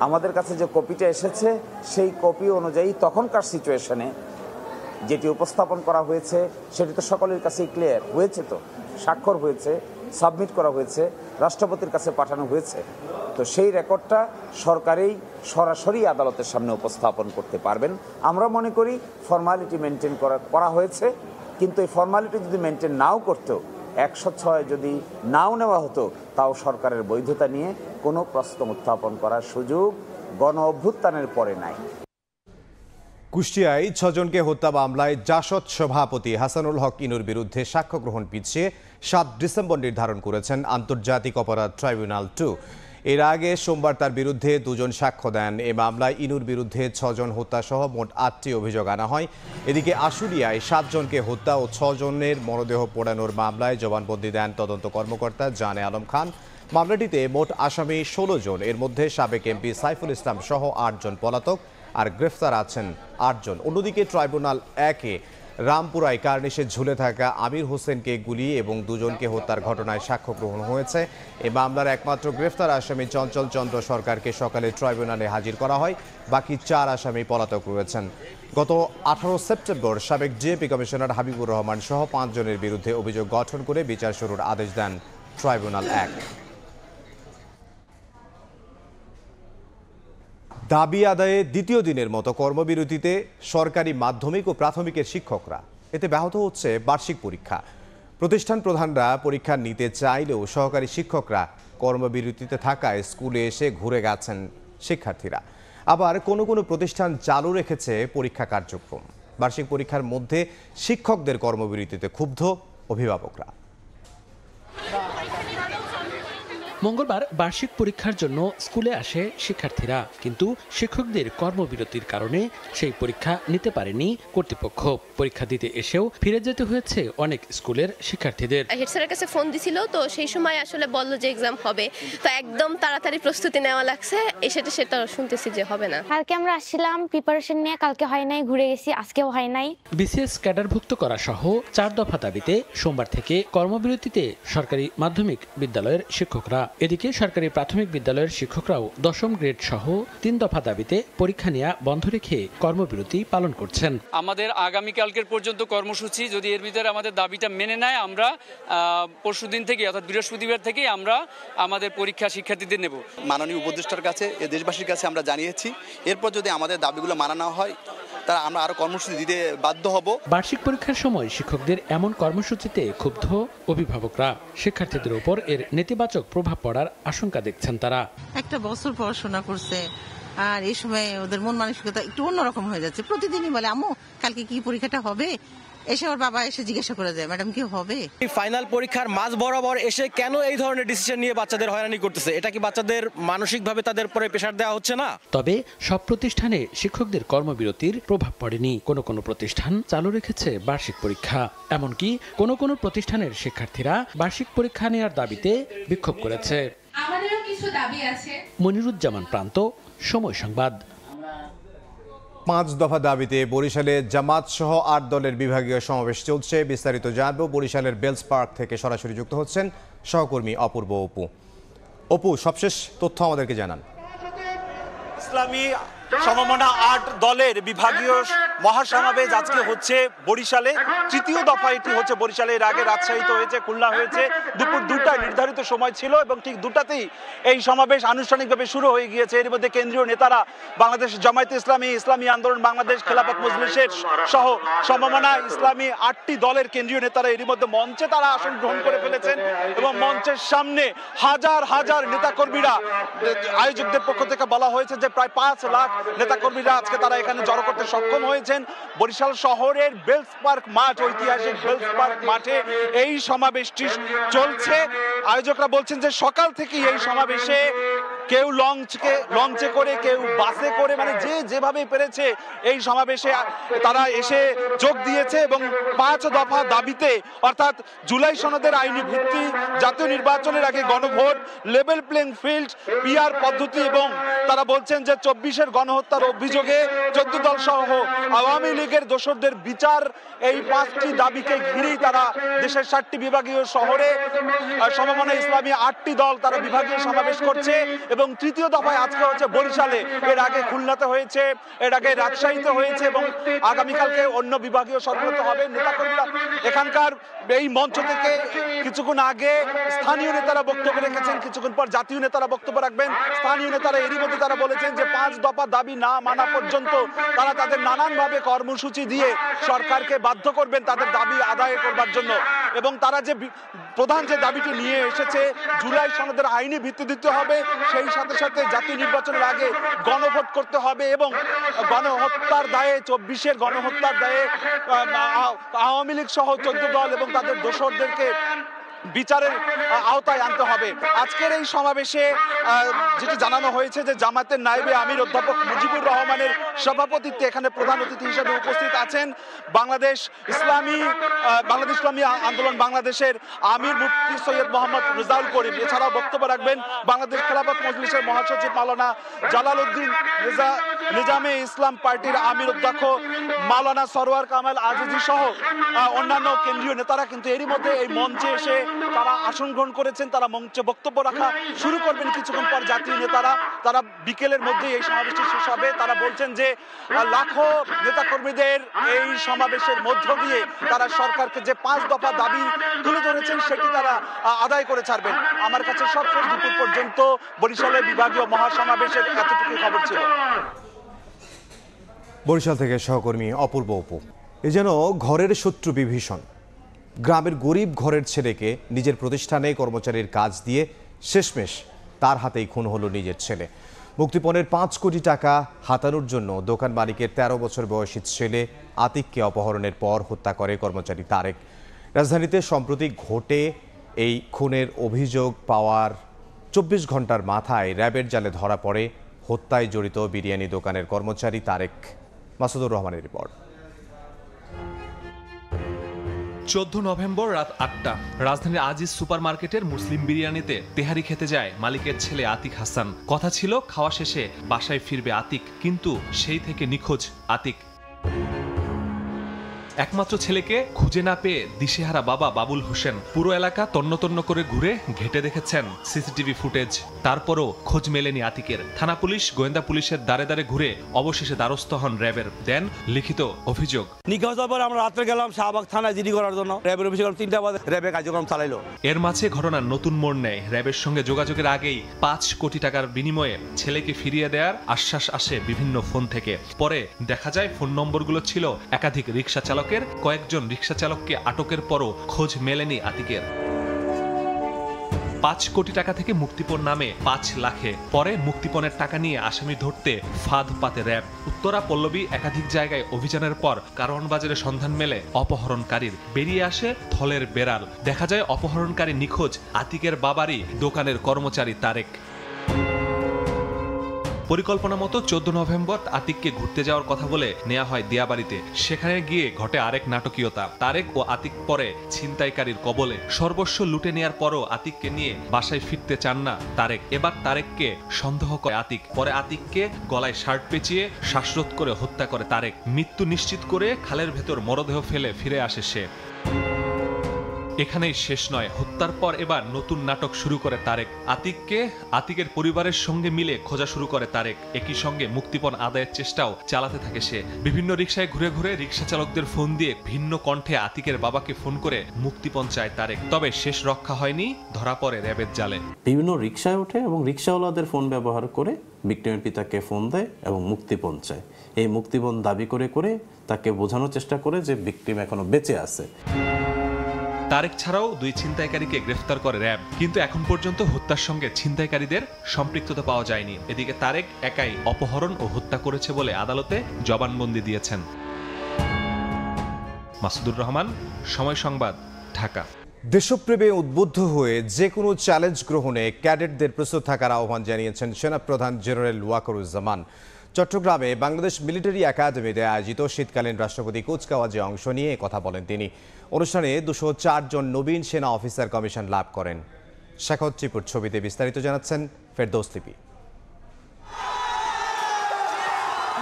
আমাদের কাছে যে কপিটা এসেছে সেই কপি অনুযায়ী তখনকার সিচুয়েশনে যেটি উপস্থাপন করা হয়েছে সেটি তো সকলের কাছেই ক্লিয়ার হয়েছে, তো স্বাক্ষর হয়েছে, সাবমিট করা হয়েছে, রাষ্ট্রপতির কাছে পাঠানো হয়েছে। তো সেই রেকর্ডটা সরকারই সরাসরি আদালতের সামনে উপস্থাপন করতে পারবেন। আমরা মনে করি ফর্মালিটি মেনটেন করা হয়েছে, কিন্তু এই ফর্মালিটি যদি মেনটেন নাও করতো, 106 যদি নাও নেওয়া হতো, তাও সরকারের বৈধতা নিয়ে কোনো প্রশ্ন উত্থাপন করার সুযোগ গণ অভ্যুত্থানের পরে নাই। কুষ্টিয়ায় 6 জনকে হত্যা মামলায় জাসদ সভাপতি হাসানুল হক ইনুর বিরুদ্ধে সাক্ষ্য গ্রহণ পিছিয়ে 7 ডিসেম্বর নির্ধারণ করেছেন আন্তর্জাতিক অপরাধ ট্রাইব্যুনাল 2। এর আগে সোমবার তার বিরুদ্ধে 2 জন সাক্ষ্য দেন। এ মামলায় ইনুর বিরুদ্ধে 6 জন হত্যা সহ মোট 8টি অভিযোগ আনা হয়। এদিকে আশুলিয়ায় 7 জনকে হত্যা ও 6 জনের মরদেহ পোড়ানোর মামলায় জবানবন্দি দেন তদন্ত কর্মকর্তা জানে আলম খান। মামলাটিতে মোট আসামি 16 জন। এর মধ্যে সাবেক এমপি সাইফুল ইসলাম সহ 8 জন পলাতক, আর গ্রেফতার আছেন 8 জন। অন্যদিকে ট্রাইব্যুনাল 1-এ রামপুরায় কার্নিশে ঝুলে থাকা আমির হোসেনকে গুলি এবং 2 জনকে হত্যার ঘটনায় সাক্ষ্য গ্রহণ হয়েছে। এই মামলার একমাত্র গ্রেফতার আসামি চঞ্চল চন্দ্র সরকারকে সকালে ট্রাইব্যুনালে হাজির করা হয়। বাকি 4 আসামি পলাতক রয়েছেন। গত 18 সেপ্টেম্বর সাবেক জেপি কমিশনার হাবিবুর রহমান সহ 5 জনের বিরুদ্ধে অভিযোগ গঠন করে বিচার শুরুর আদেশ দেন ট্রাইব্যুনাল 1। দাবি আদায়ে দ্বিতীয় দিনের মতো কর্মবিরতিতে সরকারি মাধ্যমিক ও প্রাথমিকের শিক্ষকরা। এতে ব্যাহত হচ্ছে বার্ষিক পরীক্ষা। প্রতিষ্ঠান প্রধানরা পরীক্ষা নিতে চাইলেও সহকারী শিক্ষকরা কর্মবিরতিতে থাকায় স্কুলে এসে ঘুরে গেছেন শিক্ষার্থীরা। আবার কোনো কোনো প্রতিষ্ঠান চালু রেখেছে পরীক্ষা কার্যক্রম। বার্ষিক পরীক্ষার মধ্যে শিক্ষকদের কর্মবিরতিতে ক্ষুব্ধ অভিভাবকরা। মঙ্গলবার বার্ষিক পরীক্ষার জন্য স্কুলে আসে শিক্ষার্থীরা, কিন্তু শিক্ষকদের কর্মবিরতির কারণে সেই পরীক্ষা নিতে পারেনি কর্তৃপক্ষ। পরীক্ষা দিতে এসেও ফিরে যেতে হয়েছে অনেক স্কুলের শিক্ষার্থীদের। হেড স্যারের কাছে ফোন দিছিল, তো সেই সময় আসলে বলল যে এক্সাম হবে, তো একদম তাড়াতাড়ি প্রস্তুতি নেওয়া লাগছে। সেটা শুনতেছি যে হবে না। কালকে আমরা আসছিলাম প্রিপারেশন নিয়ে, কালকে হয় নাই, ঘুরে গেছি, আজকেও হয় নাই। বিসিএস ক্যাডারভুক্ত করা সহ 4 দফা দাবিতে সোমবার থেকে কর্মবিরতিতে সরকারি মাধ্যমিক বিদ্যালয়ের শিক্ষকরা। এদিকে সরকারি প্রাথমিক বিদ্যালয়ের শিক্ষকরাও 10ম গ্রেড সহ 3 দফা দাবিতে পরীক্ষা নেওয়া বন্ধ রেখে কর্মবিরতি পালন করছেন। আমাদের আগামীকালকের পর্যন্ত কর্মসূচি, যদি এর ভিতরে আমাদের দাবিটা মেনে নেয়, আমরা পরশুদিন থেকে অর্থাৎ বৃহস্পতিবার থেকে আমরা আমাদের পরীক্ষা শিক্ষার্থীদের নেব। মাননীয় উপদেষ্টার কাছে, দেশবাসীর কাছে আমরা জানিয়েছি, এরপর যদি আমাদের দাবিগুলো মানা না হয় তারা আমরা আরো কর্মসূচি দিতে বাধ্য হব। বার্ষিক পরীক্ষার সময় শিক্ষকদের এমন কর্মসূচিতে ক্ষুব্ধ অভিভাবকরা। শিক্ষার্থীদের উপর এর নেতিবাচক প্রভাব পড়ার আশঙ্কা দেখছেন তারা। একটা বছর পড়াশোনা করছে, আর এই সময় ওদের মন মানসিকতা একটু অন্যরকম হয়ে যাচ্ছে। প্রতিদিনই বলে আম্মু কালকে কি পরীক্ষাটা হবে, এসে ওর বাবা এসে জিজ্ঞাসা করে যায় ম্যাডাম কি হবে। ফাইনাল পরীক্ষার মাঝ বরাবর এসে কেন এই ধরনের ডিসিশন নিয়ে বাচ্চাদের হয়রানি করতেছে? এটা কি বাচ্চাদের মানসিকভাবে তাদের উপরে প্রেসার দেওয়া হচ্ছে না? তবে সব প্রতিষ্ঠানে শিক্ষকদের কর্মবিরতির প্রভাব পড়েনি। কোনো প্রতিষ্ঠান চালু রেখেছে বার্ষিক পরীক্ষা। এমনকি কোনো প্রতিষ্ঠানের শিক্ষার্থীরা বার্ষিক পরীক্ষা নেওয়ার দাবিতে বিক্ষোভ করেছে। আমাদেরও কিছু দাবি আছে। মনিরুজ্জামান প্রান্ত, সময় সংবাদ। 5 দফা দাবিতে বরিশালে জামাত সহ 8 দলের বিভাগীয় সমাবেশ চলছে। বিস্তারিত জানবো, বরিশালের বেলস পার্ক থেকে সরাসরি যুক্ত হচ্ছেন সহকর্মী অপূর্ব অপু, সবশেষ তথ্য আমাদেরকে জানান। ইসলামী সমমনা 8 দলের বিভাগীয় মহাসমাবেশ আজকে হচ্ছে বরিশালে। 3য় দফা এটি হচ্ছে বরিশালে। এর আগে রাজশাহীতে হয়েছে, খুলনা হয়েছে। দুপুর 2টায় নির্ধারিত সময় ছিল এবং ঠিক 2টাতেই এই সমাবেশ আনুষ্ঠানিকভাবে শুরু হয়ে গিয়েছে। এর মধ্যে কেন্দ্রীয় নেতারা বাংলাদেশ জামায়াতে ইসলামী, ইসলামী আন্দোলন বাংলাদেশ, খেলাফত মজলিসের সহ সমমনা ইসলামী 8টি দলের কেন্দ্রীয় নেতারা এর মধ্যে মঞ্চে তারা আসন গ্রহণ করে ফেলেছেন এবং মঞ্চের সামনে হাজার হাজার নেতাকর্মীরা, আয়োজকদের পক্ষ থেকে বলা হয়েছে যে প্রায় 5 লাখ নেতাকর্মীরা আজকে তারা এখানে জড়ো করতে সক্ষম হয়েছেন। বরিশাল শহরের বেলস পার্ক মাঠ, ঐতিহাসিক বেলস পার্ক মাঠে এই সমাবেশটি চলছে। আয়োজকরা বলছেন যে সকাল থেকেই এই সমাবেশে কেউ লঞ্চে করে, কেউ বাসে করে, মানে যে যেভাবে পেরেছে এই সমাবেশে তারা এসে যোগ দিয়েছে এবং 5 দফা দাবিতে, অর্থাৎ জুলাই সনদের আইনি ভিত্তি, জাতীয় নির্বাচনের আগে গণভোট, লেভেল প্লেইং ফিল্ড, পিআর পদ্ধতি এবং তারা বলছেন যে 24-এর গণহত্যার অভিযোগে 14 দল সহ আওয়ামী লীগের দোসরদের বিচার, এই 5টি দাবিকে ঘিরেই তারা দেশের 7টি বিভাগীয় শহরে সমমনা ইসলামী 8টি দল তারা বিভাগীয় সমাবেশ করছে এবং 3য় দফায় আজকে হচ্ছে বরিশালে। এর আগে খুলনাতে হয়েছে, এর আগে রাজশাহীতে হয়েছে এবং আগামীকালকে অন্য বিভাগীয় সরকারতে হবে। নেতাকর্মীরা এখানকার এই মঞ্চ থেকে কিছুক্ষণ আগে স্থানীয় নেতারা বক্তব্য রেখেছেন, কিছুক্ষণ পর জাতীয় নেতারা বক্তব্য রাখবেন। স্থানীয় নেতারা এরই মধ্যে তারা বলেছেন যে 5 দফা দাবি না মানা পর্যন্ত তারা তাদের নানানভাবে কর্মসূচি দিয়ে সরকারকে বাধ্য করবেন তাদের দাবি আদায় করবার জন্য। এবং তারা যে প্রধান যে দাবিটি নিয়ে এসেছে, জুলাই সনদের আইনি ভিত্তি দিতে হবে, সেই সাথে সাথে জাতীয় নির্বাচনের আগে গণভোট করতে হবে এবং গণহত্যার দায়ে, 24-এর গণহত্যার দায়ে আওয়ামী লীগ সহ 14 দল এবং তাদের দোসরদেরকে বিচারের আওতায় আনতে হবে। আজকের এই সমাবেশে যেটি জানানো হয়েছে যে জামায়াতের নায়েবে আমির অধ্যাপক মুজিবুর রহমানের সভাপতিত্বে এখানে প্রধান অতিথি হিসেবে উপস্থিত আছেন বাংলাদেশ ইসলামী আন্দোলন বাংলাদেশের আমির মুফতি সৈয়দ মোহাম্মদ রেজাউল করিম। এছাড়াও বক্তব্য রাখবেন বাংলাদেশ খেলাফত মজলিসের মহাসচিব মাওলানা জালালউদ্দিন নিজামে ইসলাম পার্টির আমির অধ্যক্ষ মাওলানা সরওয়ার কামাল আজিজি সহ অন্যান্য কেন্দ্রীয় নেতারা কিন্তু এরই মধ্যে এই মঞ্চে এসে তারা আসন গ্রহণ করেছেন। তারা মঞ্চে বক্তব্য রাখা শুরু করবেন কিছুক্ষণ পর। জাতীয় নেতারা তারা বিকেলের মধ্যে এই সমাবেশটি শেষ হবে। তারা বলছেন যে লাখো নেতাকর্মীদের এই সমাবেশের মধ্য দিয়ে তারা সরকারকে যে 5 দফা দাবি তুলে ধরেছেন সেটি তারা আদায় করে ছাড়বেন। আমার কাছে সবশেষ দুপুর পর্যন্ত বরিশালের বিভাগীয় মহাসমাবেশের এতটুকু খবর ছিল। বরিশাল থেকে সহকর্মী অপূর্ব। এ যেন ঘরের শত্রু বিভীষণ। গ্রামের গরিব ঘরের ছেলেকে নিজের প্রতিষ্ঠানে কর্মচারীর কাজ দিয়ে শেষমেশ তার হাতেই খুন হলো নিজের ছেলে। মুক্তিপণের 5 কোটি টাকা হাতানোর জন্য দোকান মালিকের 13 বছর বয়সী ছেলে আতিককে অপহরণের পর হত্যা করে কর্মচারী তারেক। রাজধানীতে সম্প্রতি ঘটে এই খুনের অভিযোগ পাওয়ার 24 ঘন্টার মাথায় র্যাবের জালে ধরা পড়ে হত্যায় জড়িত বিরিয়ানি দোকানের কর্মচারী তারেক। মাসুদুর রহমানের রিপোর্ট। 14 নভেম্বর রাত 8টা রাজধানীর আজিজ সুপার মার্কেটের মুসলিম বিরিয়ানিতে তেহারি খেতে যায় মালিকের ছেলে আতিক হাসান। কথা ছিল খাওয়া শেষে বাসায় ফিরবে আতিক, কিন্তু সেই থেকে নিখোঁজ আতিক। একমাত্র ছেলেকে খুঁজে না পেয়ে দিশেহারা বাবা বাবুল হোসেন পুরো এলাকা তন্ন করে ঘুরে ঘেটে দেখেছেন সিসিটিভি ফুটেজ, তারপরও খোঁজ মেলেনি আতিকের। থানা পুলিশ, গোয়েন্দা পুলিশের দ্বারে দ্বারে ঘুরে অবশেষে দ্বারস্থ হন র্যাবের, দেন লিখিত অভিযোগ। নিখোঁজ হওয়ার পর আমরা রাত্রে গেলাম শাহবাগ থানায় জিডি করার জন্য। র্যাবের অফিসে 3টা বাজে র্যাবে কার্যক্রম চালাইলো। এর মাঝে ঘটনার নতুন মোড় নেয়। র্যাবের সঙ্গে যোগাযোগের আগেই 5 কোটি টাকার বিনিময়ে ছেলেকে ফিরিয়ে দেওয়ার আশ্বাস আসে বিভিন্ন ফোন থেকে। পরে দেখা যায় ফোন নম্বরগুলো ছিল একাধিক রিকশা চালক। কয়েকজন রিকশা চালককে আটকের পরও খোঁজ মেলেনি আতিকের। 5 কোটি টাকা থেকে মুক্তিপণ নামে 5 লাখে। পরে মুক্তিপণের টাকা নিয়ে আসামি ধরতে ফাঁদ পাতে র্যাব। উত্তরা পল্লবী একাধিক জায়গায় অভিযানের পর কারওয়ান বাজারে সন্ধান মেলে অপহরণকারীর। বেরিয়ে আসে থলের বেড়াল। দেখা যায় অপহরণকারী নিখোঁজ আতিকের বাবারই দোকানের কর্মচারী তারেক। পরিকল্পনা মতো 14 নভেম্বর আতিককে ঘুরতে যাওয়ার কথা বলে নেওয়া হয় দিয়াবাড়িতে। সেখানে গিয়ে ঘটে আরেক নাটকীয়তা। তারেক ও আতিক পরে ছিনতাইকারীর কবলে। সর্বস্ব লুটে নেওয়ার পরও আতিককে নিয়ে বাসায় ফিরতে চান না তারেক। এবার তারেককে সন্দেহ করে আতিক। পরে আতিককে গলায় শার্ট পেঁচিয়ে শ্বাসরোধ করে হত্যা করে তারেক। মৃত্যু নিশ্চিত করে খালের ভেতর মরদেহ ফেলে ফিরে আসে সে। এখানেই শেষ নয়, হত্যার পর এবার নতুন নাটক শুরু করে তারেক। আতিকের পরিবারের সঙ্গে মিলে খোঁজা শুরু করে তারেক। একই সঙ্গে মুক্তিপণ আদায়ের চেষ্টাও চালাতে থাকে সে। বিভিন্ন রিকশায় ঘুরে ঘুরে রিকশা চালকদের ফোন দিয়ে ভিন্ন কণ্ঠে আতিকের বাবাকে ফোন করে মুক্তিপণ চায় তারেক। তবে শেষ রক্ষা হয়নি, ধরা পড়ে র্যাবের জালে। বিভিন্ন রিকশায় ওঠে এবং রিকশাওয়ালাদের ফোন ব্যবহার করে ভিকটিমের পিতাকে ফোন দেয় এবং মুক্তিপণ চায়। এই মুক্তিপণ দাবি করে করে তাকে বোঝানোর চেষ্টা করে যে ভিকটিম এখনো বেঁচে আছে। তারেক ছাড়াও 2 ছিনতাইকারীকে গ্রেফতার করে র্যাব, কিন্তু এখন পর্যন্ত হত্যার সঙ্গে ছিনতাইকারীদের সম্পৃক্ততা পাওয়া যায়নি। এদিকে তারেক একাই অপহরণ ও হত্যা করেছে বলে আদালতে জবানবন্দি দিয়েছেন। মাসুদুর রহমান, সময় সংবাদ, ঢাকা। দেশপ্রেমে উদ্বুদ্ধ হয়ে যে কোনো চ্যালেঞ্জ গ্রহণে ক্যাডেটদের প্রস্তুত থাকার আহ্বান জানিয়েছেন সেনাপ্রধান জেনারেল ওয়াকারুজ্জামান। চট্টগ্রামে বাংলাদেশ মিলিটারি একাডেমিতে আয়োজিত শীতকালীন রাষ্ট্রপতি কুচকাওয়াজে অংশ নিয়ে কথা বলেন তিনি। অনুষ্ঠানে 204 জন নবীন সেনা অফিসার কমিশন লাভ করেন। শেখত চিপুর ছবিতে বিস্তারিত জানাচ্ছেন ফেরদৌস লিপি।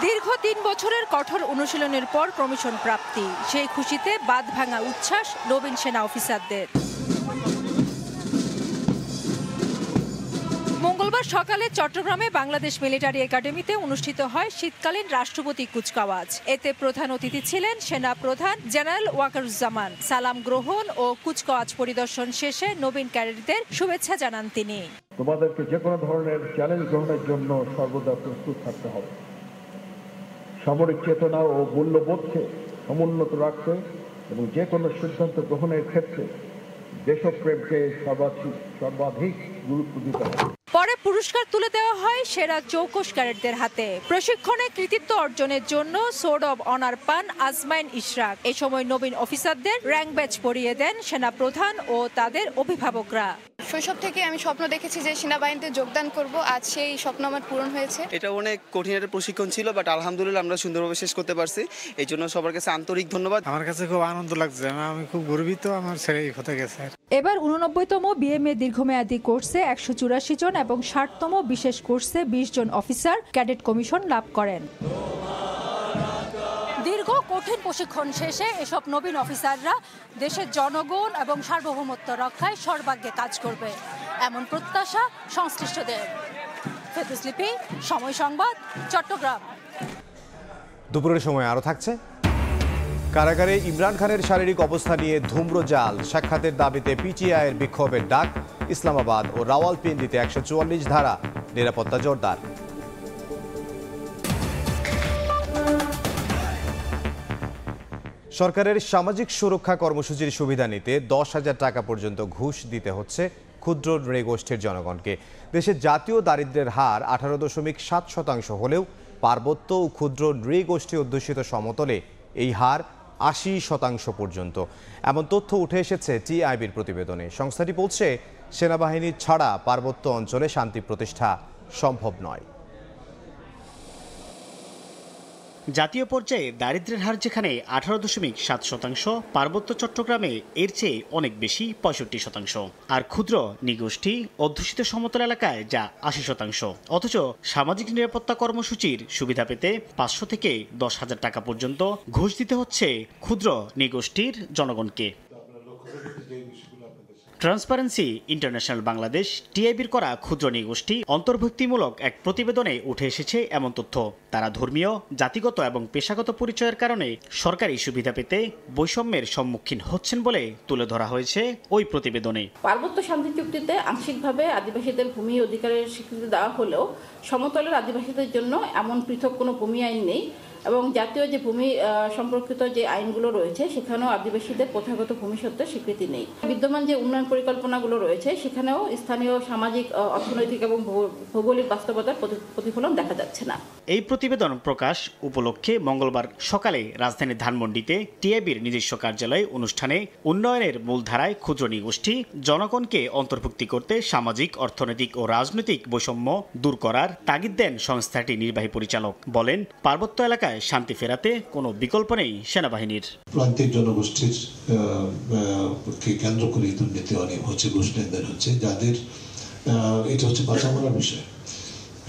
দীর্ঘ 3 বছরের কঠোর অনুশীলনের পর কমিশন প্রাপ্তি, সেই খুশিতে বাঁধ ভাঙা উচ্ছ্বাস নবীন সেনা অফিসারদের। মঙ্গলবার সকালে চট্টগ্রামে বাংলাদেশ মিলিটারি একাডেমিতে অনুষ্ঠিত হয় শীতকালীন রাষ্ট্রপতি কুচকাওয়াজ। এতে প্রধান অতিথি ছিলেন সেনা প্রধান জেনারেল ওয়াকারুজ্জামান। সালাম গ্রহণ ও কুচকাওয়াজ পরিদর্শন শেষে নবীন ক্যাডেটদের শুভেচ্ছা জানান তিনি। তোমাদেরকে যে কোনো ধরনের চ্যালেঞ্জ গ্রহণের জন্য সর্বদা প্রস্তুত থাকতে হবে। সামরিক চেতনা ও মূল্যবোধকে সমুন্নত রাখতে এবং যে কোনো সিদ্ধান্ত গ্রহণের ক্ষেত্রে দেশপ্রেমকে সর্বাধিক গুরুত্ব দিতে হবে। পরে পুরস্কার তুলে দেওয়া হয় সেরা চৌকস ক্যাডেটদের হাতে। প্রশিক্ষণে কৃতিত্ব অর্জনের জন্য সোর্ড অব অনার পান আজমাইন ইশরাক। এ সময় নবীন অফিসারদের র্যাঙ্ক ব্যাচ পরিয়ে দেন সেনা প্রধান ও তাদের অভিভাবকরা। শৈশব থেকে আমি স্বপ্ন দেখেছি যে সেনাবাহিনীতে যোগদান করব, আজ সেই স্বপ্ন আমার পূরণ হয়েছে। এটা অনেক কঠিন একটা প্রশিক্ষণ ছিল, বাট আলহামদুলিল্লাহ আমরা সুন্দরভাবে শেষ করতে পারছি। এই জন্য সবার কাছে আন্তরিক ধন্যবাদ। আমার কাছে খুব আনন্দ লাগছে, আমি খুব গর্বিত আমার ছেলে হতে গেছে। এবার 89তম বিএমএ দীর্ঘমেয়াদী কোর্সে 184 জন এবং 60তম বিশেষ কোর্সে 20 জন অফিসার ক্যাডেট কমিশন লাভ করেন। দীর্ঘ কঠিন প্রশিক্ষণ শেষে এসব নবীন অফিসাররা দেশের জনগণ এবং সার্বভৌমত্ব রক্ষায় সর্বাগ্যে কাজ করবে, এমন প্রত্যাশা সংশ্লিষ্টদের। ফেরদৌস লিপি, সময় সংবাদ, চট্টগ্রাম। দুপুরের সময় আরও থাকছে। কারাগারে ইমরান খানের শারীরিক অবস্থা নিয়ে ধূম্রজাল, সাক্ষাতের দাবিতে পিটিআইয়ের বিক্ষোভের ডাক। ইসলামাবাদ ও রাওয়ালপিন্ডিতে 144 ধারা, নিরাপত্তা জোরদার। সরকারের সামাজিক সুরক্ষা কর্মসূচির সুবিধা নিতে 10,000 টাকা পর্যন্ত ঘুষ দিতে হচ্ছে ক্ষুদ্র নৃগোষ্ঠীর জনগণকে। দেশের জাতীয় দারিদ্র্যের হার 18.7% হলেও পার্বত্য ও ক্ষুদ্র নৃগোষ্ঠী অধ্যুষিত সমতলে এই হার 80% পর্যন্ত। এমন তথ্য উঠে এসেছে টিআইবির প্রতিবেদনে। সংস্থাটি বলছে, সেনাবাহিনী ছাড়া পার্বত্য অঞ্চলে শান্তি প্রতিষ্ঠা সম্ভব নয়। জাতীয় পর্যায়ে দারিদ্র্যের হার যেখানে 18.7%, পার্বত্য চট্টগ্রামে এর চেয়ে অনেক বেশি 65%, আর ক্ষুদ্র নৃগোষ্ঠী অধ্যুষিত সমতল এলাকায় যা 80%। অথচ সামাজিক নিরাপত্তা কর্মসূচির সুবিধা পেতে 500 থেকে 10,000 টাকা পর্যন্ত ঘুষ দিতে হচ্ছে ক্ষুদ্র নৃগোষ্ঠীর জনগণকে। ট্রান্সপারেন্সি ইন্টারন্যাশনাল বাংলাদেশ টিআইবির করা ক্ষুদ্র নৃগোষ্ঠী অন্তর্ভুক্তিমূলক এক প্রতিবেদনে উঠে এসেছে এমন তথ্য। তারা ধর্মীয়, জাতিগত এবং পেশাগত পরিচয়ের কারণে সরকারি সুবিধা পেতে বৈষম্যের সম্মুখীন হচ্ছেন বলে তুলে ধরা হয়েছে ওই প্রতিবেদনে। পার্বত্য শান্তি চুক্তিতে আংশিকভাবে আদিবাসীদের ভূমি অধিকারের স্বীকৃতি দেওয়া হলেও সমতলের আদিবাসীদের জন্য এমন পৃথক কোনো ভূমি আইন নেই, এবং জাতীয় যে ভূমি সম্পর্কিত যে আইনগুলো রয়েছে সেখানেও আদিবাসীদের প্রথাগত ভূমি সত্ত্বের স্বীকৃতি নেই। বিদ্যমান যে উন্নয়ন পরিকল্পনাগুলো রয়েছে সেখানেও স্থানীয় সামাজিক, অর্থনৈতিক এবং ভৌগোলিক বাস্তবতার প্রতিফলন দেখা যাচ্ছে না। এই প্রতিবেদন প্রকাশ উপলক্ষে মঙ্গলবার সকালে রাজধানীর ধানমন্ডিতে টিআইবির নিজস্ব কার্যালয়ে অনুষ্ঠানে উন্নয়নের মূলধারায় ক্ষুদ্র নৃগোষ্ঠী জনগণকে অন্তর্ভুক্তি করতে সামাজিক, অর্থনৈতিক ও রাজনৈতিক বৈষম্য দূর করার তাগিদ দেন সংস্থাটির নির্বাহী পরিচালক। বলেন, পার্বত্য এলাকায় শান্তি ফেরাতে কোনো বিকল্প নেই সেনাবাহিনীর। প্রান্তিক জনগোষ্ঠীর কেন্দ্র করে দুর্নীতি অনেক হচ্ছে, ঘুষ লেনদেন হচ্ছে, যাদের এটা হচ্ছে বাঁচা মরার বিষয়।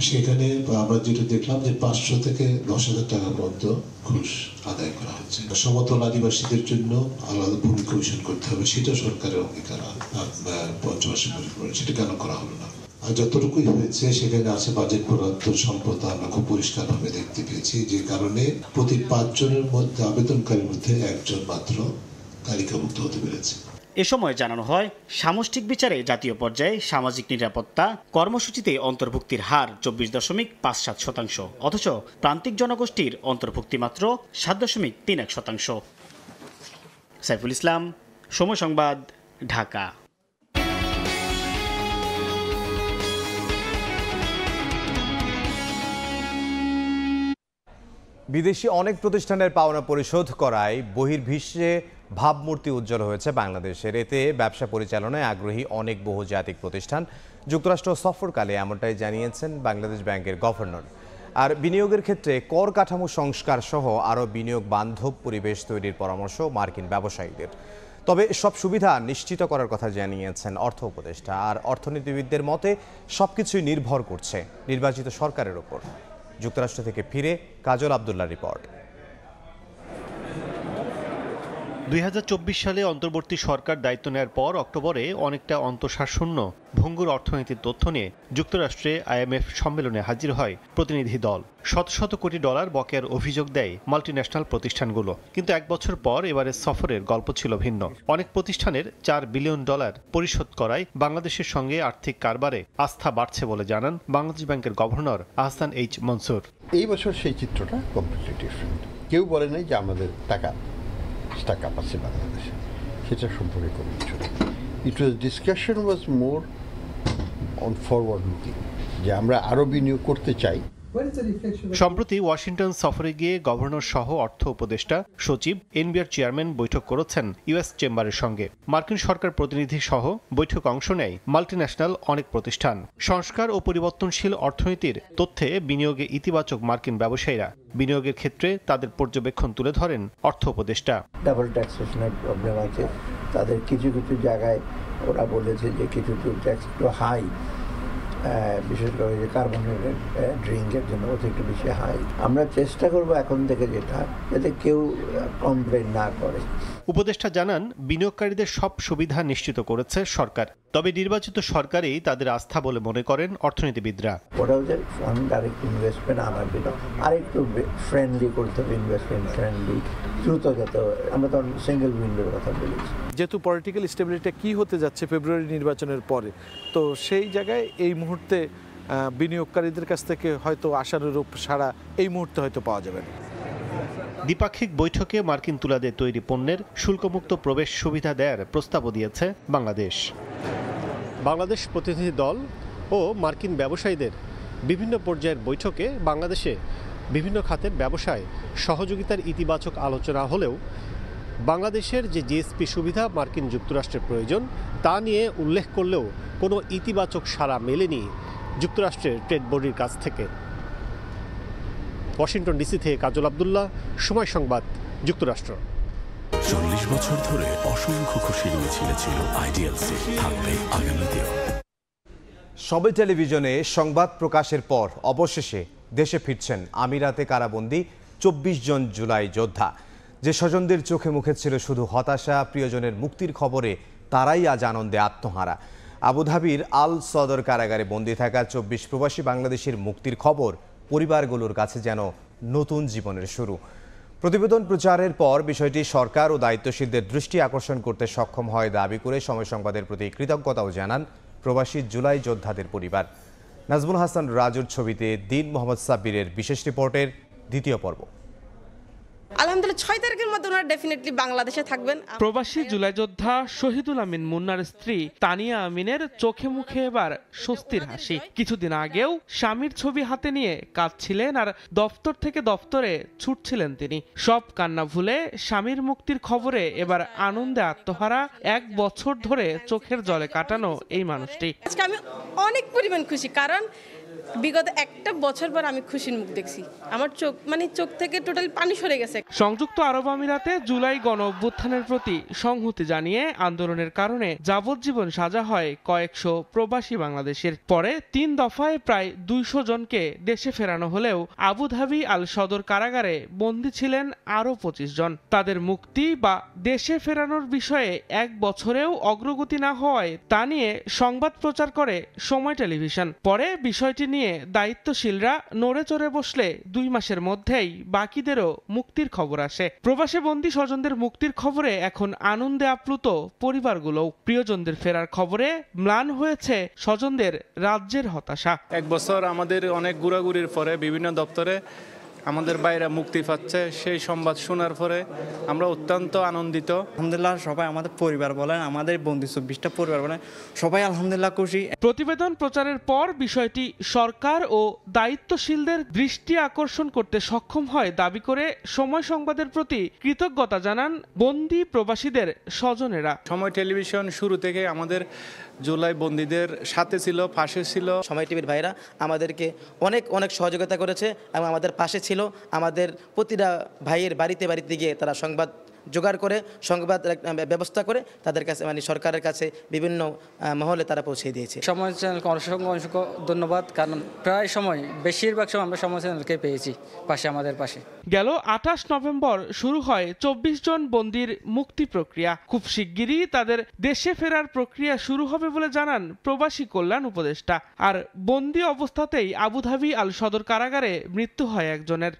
সেখানে আমরা যেটা দেখলাম যে 500 থেকে 10,000 টাকা পর্যন্ত ঘুষ আদায় করা হচ্ছে। সমতল আদিবাসীদের জন্য আলাদা ভূমি কমিশন করতে হবে, সেটা সরকারের অঙ্গীকার পঞ্চবার্ষিক পরিকল্পনা, সেটা কেন করা হলো না? আর যতটুকুই হয়েছে সেখানে আছে বাজেট বরাদ্দ সম্পদ আমরা খুব পরিষ্কারভাবে দেখতে পেয়েছি, যে কারণে প্রতি 5 জনের মধ্যে আবেদনকারীর মধ্যে 1 জন মাত্র তালিকাভুক্ত হতে পেরেছে। এ সময় জানানো হয়, সামষ্টিক বিচারে জাতীয় পর্যায়ে সামাজিক নিরাপত্তা কর্মসূচিতে অন্তর্ভুক্তির হার 24.57%, অথচ প্রান্তিক জনগোষ্ঠীর অন্তর্ভুক্তি মাত্র 7.31%। সাইফুল ইসলাম, সময় সংবাদ, ঢাকা। বিদেশি অনেক প্রতিষ্ঠানের পাওনা পরিশোধ করায় বহির্বিশ্বে ভাবমূর্তি উজ্জ্বল হয়েছে বাংলাদেশের। এতে ব্যবসা পরিচালনায় আগ্রহী অনেক বহুজাতিক প্রতিষ্ঠান যুক্তরাষ্ট্র সফরকালে এমনটাই জানিয়েছেন বাংলাদেশ ব্যাংকের গভর্নর। আর বিনিয়োগের ক্ষেত্রে কর কাঠামো সংস্কার সহ আরও বিনিয়োগ বান্ধব পরিবেশ তৈরির পরামর্শ মার্কিন ব্যবসায়ীদের। তবে সব সুবিধা নিশ্চিত করার কথা জানিয়েছেন অর্থ উপদেষ্টা। আর অর্থনীতিবিদদের মতে সবকিছুই নির্ভর করছে নির্বাচিত সরকারের ওপর। যুক্তরাষ্ট্র থেকে ফিরে কাজল আব্দুল্লাহর রিপোর্ট। 2024 সালে অন্তর্বর্তী সরকার দায়িত্ব নেওয়ার পর অক্টোবরে অনেকটা অন্তঃসারশূন্য ভঙ্গুর অর্থনীতির তথ্য নিয়ে যুক্তরাষ্ট্রে আইএমএফ সম্মেলনে হাজির হয় প্রতিনিধি দল। শত শত কোটি ডলার বকেয়ার অভিযোগ দেয় মাল্টিন্যাশনাল প্রতিষ্ঠানগুলো। কিন্তু 1 বছর পর এবারের সফরের গল্প ছিল ভিন্ন। অনেক প্রতিষ্ঠানের $4 বিলিয়ন পরিশোধ করায় বাংলাদেশের সঙ্গে আর্থিক কারবারে আস্থা বাড়ছে বলে জানান বাংলাদেশ ব্যাংকের গভর্নর আহসান এইচ মনসুর। এই বছর সেই চিত্রটা কমপ্লিটলি ডিফারেন্ট। কেউ বলে নাই যে আমাদের টাকা স্টাক-আপ আছে বাংলাদেশে, সেটা সম্পর্কে কোনো কিছু নেই। Discussion was more on forward looking, যে আমরা আরও বিনিয়োগ করতে চাই। সম্প্রতি ওয়াশিংটন সফরে গিয়ে গভর্নর সহ অর্থ উপদেষ্টা, সচিব, এনবিআর চেয়ারম্যান বৈঠক করেছেন ইউএস চেম্বারের সঙ্গে। মার্কিন সরকার প্রতিনিধি সহ বৈঠকে অংশ নেয় মাল্টিন্যাশনাল অনেক প্রতিষ্ঠান। সংস্কার ও পরিবর্তনশীল অর্থনীতির তথ্যে বিনিয়োগে ইতিবাচক মার্কিন ব্যবসায়ীরা বিনিয়োগের ক্ষেত্রে তাদের পর্যবেক্ষণ তুলে ধরেন অর্থ উপদেষ্টা। ডাবল ট্যাক্সেশনের প্রবলেম আছে তাদের, কিছু কিছু জায়গায় ওরা বলেছে যে কিছু ট্যাক্স একটু হাই, বিশেষ করে যে কার্বনের ড্রিঙ্কের জন্য একটু বেশি হাই। আমরা চেষ্টা করব এখন থেকে যেটা, যাতে কেউ কমপ্লেন না করে। উপদেষ্টা জানান, বিনিয়োগকারীদের সব সুবিধা নিশ্চিত করেছে সরকার। তবে নির্বাচিত সরকারই তাদের আস্থা বলে মনে করেন অর্থনীতিবিদরা। ওরা ওদের ফরেন ডাইরেক্ট ইনভেস্টমেন্ট আনার জন্য আরেকটু ফ্রেন্ডলি করতে হবে, ইনভেস্টমেন্ট ফ্রেন্ডলি, দ্রুত যাতে। আমরা তো সিঙ্গেল উইন্ডোর কথা বলেছি। যেহেতু পলিটিক্যাল স্টেবিলিটি কি হতে যাচ্ছে ফেব্রুয়ারি নির্বাচনের পরে, তো সেই জায়গায় এই মুহূর্তে বিনিয়োগকারীদের কাছ থেকে হয়তো আশানুরূপ সাড়া এই মুহূর্তে হয়তো পাওয়া যাবে না। দ্বিপাক্ষিক বৈঠকে মার্কিন তুলাদের তৈরি পণ্যের শুল্কমুক্ত প্রবেশ সুবিধা দেওয়ার প্রস্তাবও দিয়েছে বাংলাদেশ। বাংলাদেশ প্রতিনিধি দল ও মার্কিন ব্যবসায়ীদের বিভিন্ন পর্যায়ের বৈঠকে বাংলাদেশে বিভিন্ন খাতের ব্যবসায় সহযোগিতার ইতিবাচক আলোচনা হলেও বাংলাদেশের যে জিএসপি সুবিধা মার্কিন যুক্তরাষ্ট্রের প্রয়োজন তা নিয়ে উল্লেখ করলেও কোনো ইতিবাচক সাড়া মেলেনি যুক্তরাষ্ট্রের ট্রেড বোর্ডের কাছ থেকে। ওয়াশিংটন ডিসি থেকে কাজল আব্দুল্লাহ, সময় সংবাদ, যুক্তরাষ্ট্র। 40 বছর ধরে অসংখ্য খুশির মিছিলে ছিল আইডিএলসি, থাকবে আগামীতেও। সবে টেলিভিশনে সংবাদ প্রকাশের পর অবশেষে দেশে ফিরছেন আমিরাতে কারাবন্দী 24 জন জুলাই যোদ্ধা। যে স্বজনদের চোখে মুখে ছিল শুধু হতাশা, প্রিয়জনের মুক্তির খবরে তারাই আজ আনন্দে আত্মহারা। আবুধাবির আল সদর কারাগারে বন্দী থাকা 24 প্রবাসী বাংলাদেশের মুক্তির খবর পরিবারগুলোর কাছে যেন নতুন জীবনের শুরু। প্রতিবেদন প্রচারের পর বিষয়টি সরকার ও দায়িত্বশীলদের দৃষ্টি আকর্ষণ করতে সক্ষম হয় দাবি করে সময় সংবাদের প্রতি কৃতজ্ঞতাও জানান প্রবাসী জুলাই যোদ্ধাদের পরিবার। নাজমুল হাসান রাজুর ছবিতে দিন মোহাম্মদ সাব্বিরের বিশেষ রিপোর্টের দ্বিতীয় পর্ব। আলহামদুলিল্লাহ 6 তারিখের মধ্যে ওনারা ডেফিনেটলি বাংলাদেশে থাকবেন। প্রবাসী জুলাই যোদ্ধা শহীদুল আমিন মুন্নার স্ত্রী তানিয়া আমিনের চোখে মুখে এবার স্বস্তির হাসি। কিছুদিন আগেও স্বামীর ছবি হাতে নিয়ে কাঁদছিলেন আর দপ্তর থেকে দপ্তরে ছুটছিলেন তিনি। সব কান্না ভুলে স্বামীর মুক্তির খবরে এবার আনন্দে আত্মহারা। 1 বছর ধরে চোখের জলে কাটানো এই মানুষটি। আজকে আমি অনেক পরিমাণ খুশি, কারণ বিগত 1 বছর পর আমি খুশির মুখ দেখছি। আমার চোখ থেকে টোটালি পানি সরে গেছে। সংযুক্ত আরব আমিরাতে জুলাই গণ অভ্যুত্থানের প্রতি সংহতি জানিয়ে আন্দোলনের কারণে যাবজ্জীবন সাজা হয় কয়েকশো প্রবাসী বাংলাদেশের। পরে 3 দফায় প্রায় 200 জনকে দেশে ফেরানো হলেও আবুধাবি আল সদর কারাগারে বন্দী ছিলেন আরও 25 জন। তাদের মুক্তি বা দেশে ফেরানোর বিষয়ে 1 বছরেও অগ্রগতি না হওয়ায় তা নিয়ে সংবাদ প্রচার করে সময় টেলিভিশন। পরে বিষয়টি নিয়ে দায়িত্বশীলরা নড়ে চড়ে বসলে 2 মাসের মধ্যেই বাকিদেরও মুক্তির খবর আসে। প্রবাসে বন্দী স্বজনদের মুক্তির খবরে এখন আনন্দে আপ্লুত পরিবারগুলো। প্রিয়জনদের ফেরার খবরে ম্লান হয়েছে স্বজনদের রাজ্যের হতাশা। 1 বছর আমাদের অনেক ঘোরাঘুরির পরে বিভিন্ন দপ্তরে আমাদের বাইরে মুক্তি পাচ্ছে, সেই সংবাদ শোনার পরে আমরা অত্যন্ত আনন্দিত। আলহামদুলিল্লাহ সবাই, আমাদের পরিবার বলেন, আমাদের বন্ধু 24টা পরিবার বলেন, সবাই আলহামদুলিল্লাহ খুশি। প্রতিবেদন প্রচারের পর বিষয়টি সরকার ও দায়িত্বশীলদের দৃষ্টি আকর্ষণ করতে সক্ষম হয় দাবি করে সময় সংবাদের প্রতি কৃতজ্ঞতা জানান বন্দী প্রবাসীদের স্বজনেরা। সময় টেলিভিশন শুরু থেকে আমাদের জুলাই বন্দীদের সাথে ছিল, পাশে ছিল। সময় টিভির ভাইরা আমাদেরকে অনেক সহযোগিতা করেছে এবং আমাদের পাশে ছিল। আমাদের প্রতিটা ভাইয়ের বাড়িতে গিয়ে তারা সংবাদ জোগাড় করে, সংবাদ ব্যবস্থা করে তাদের কাছে সরকারের কাছে বিভিন্ন মহলে তারা পৌঁছে দিয়েছে। সময় চ্যানেলকে অসংখ্য ধন্যবাদ, কারণ প্রায় সময় বেশিরভাগ সময় আমরা সময় চ্যানেলকে পেয়েছি আমাদের পাশে। গেল 28 নভেম্বর শুরু হয় 24 জন বন্দীর মুক্তি প্রক্রিয়া। খুব শিগগিরই তাদের দেশে ফেরার প্রক্রিয়া শুরু হবে বলে জানান প্রবাসী কল্যাণ উপদেষ্টা। আর বন্দী অবস্থাতেই আবুধাবি আল সদর কারাগারে মৃত্যু হয় একজনের।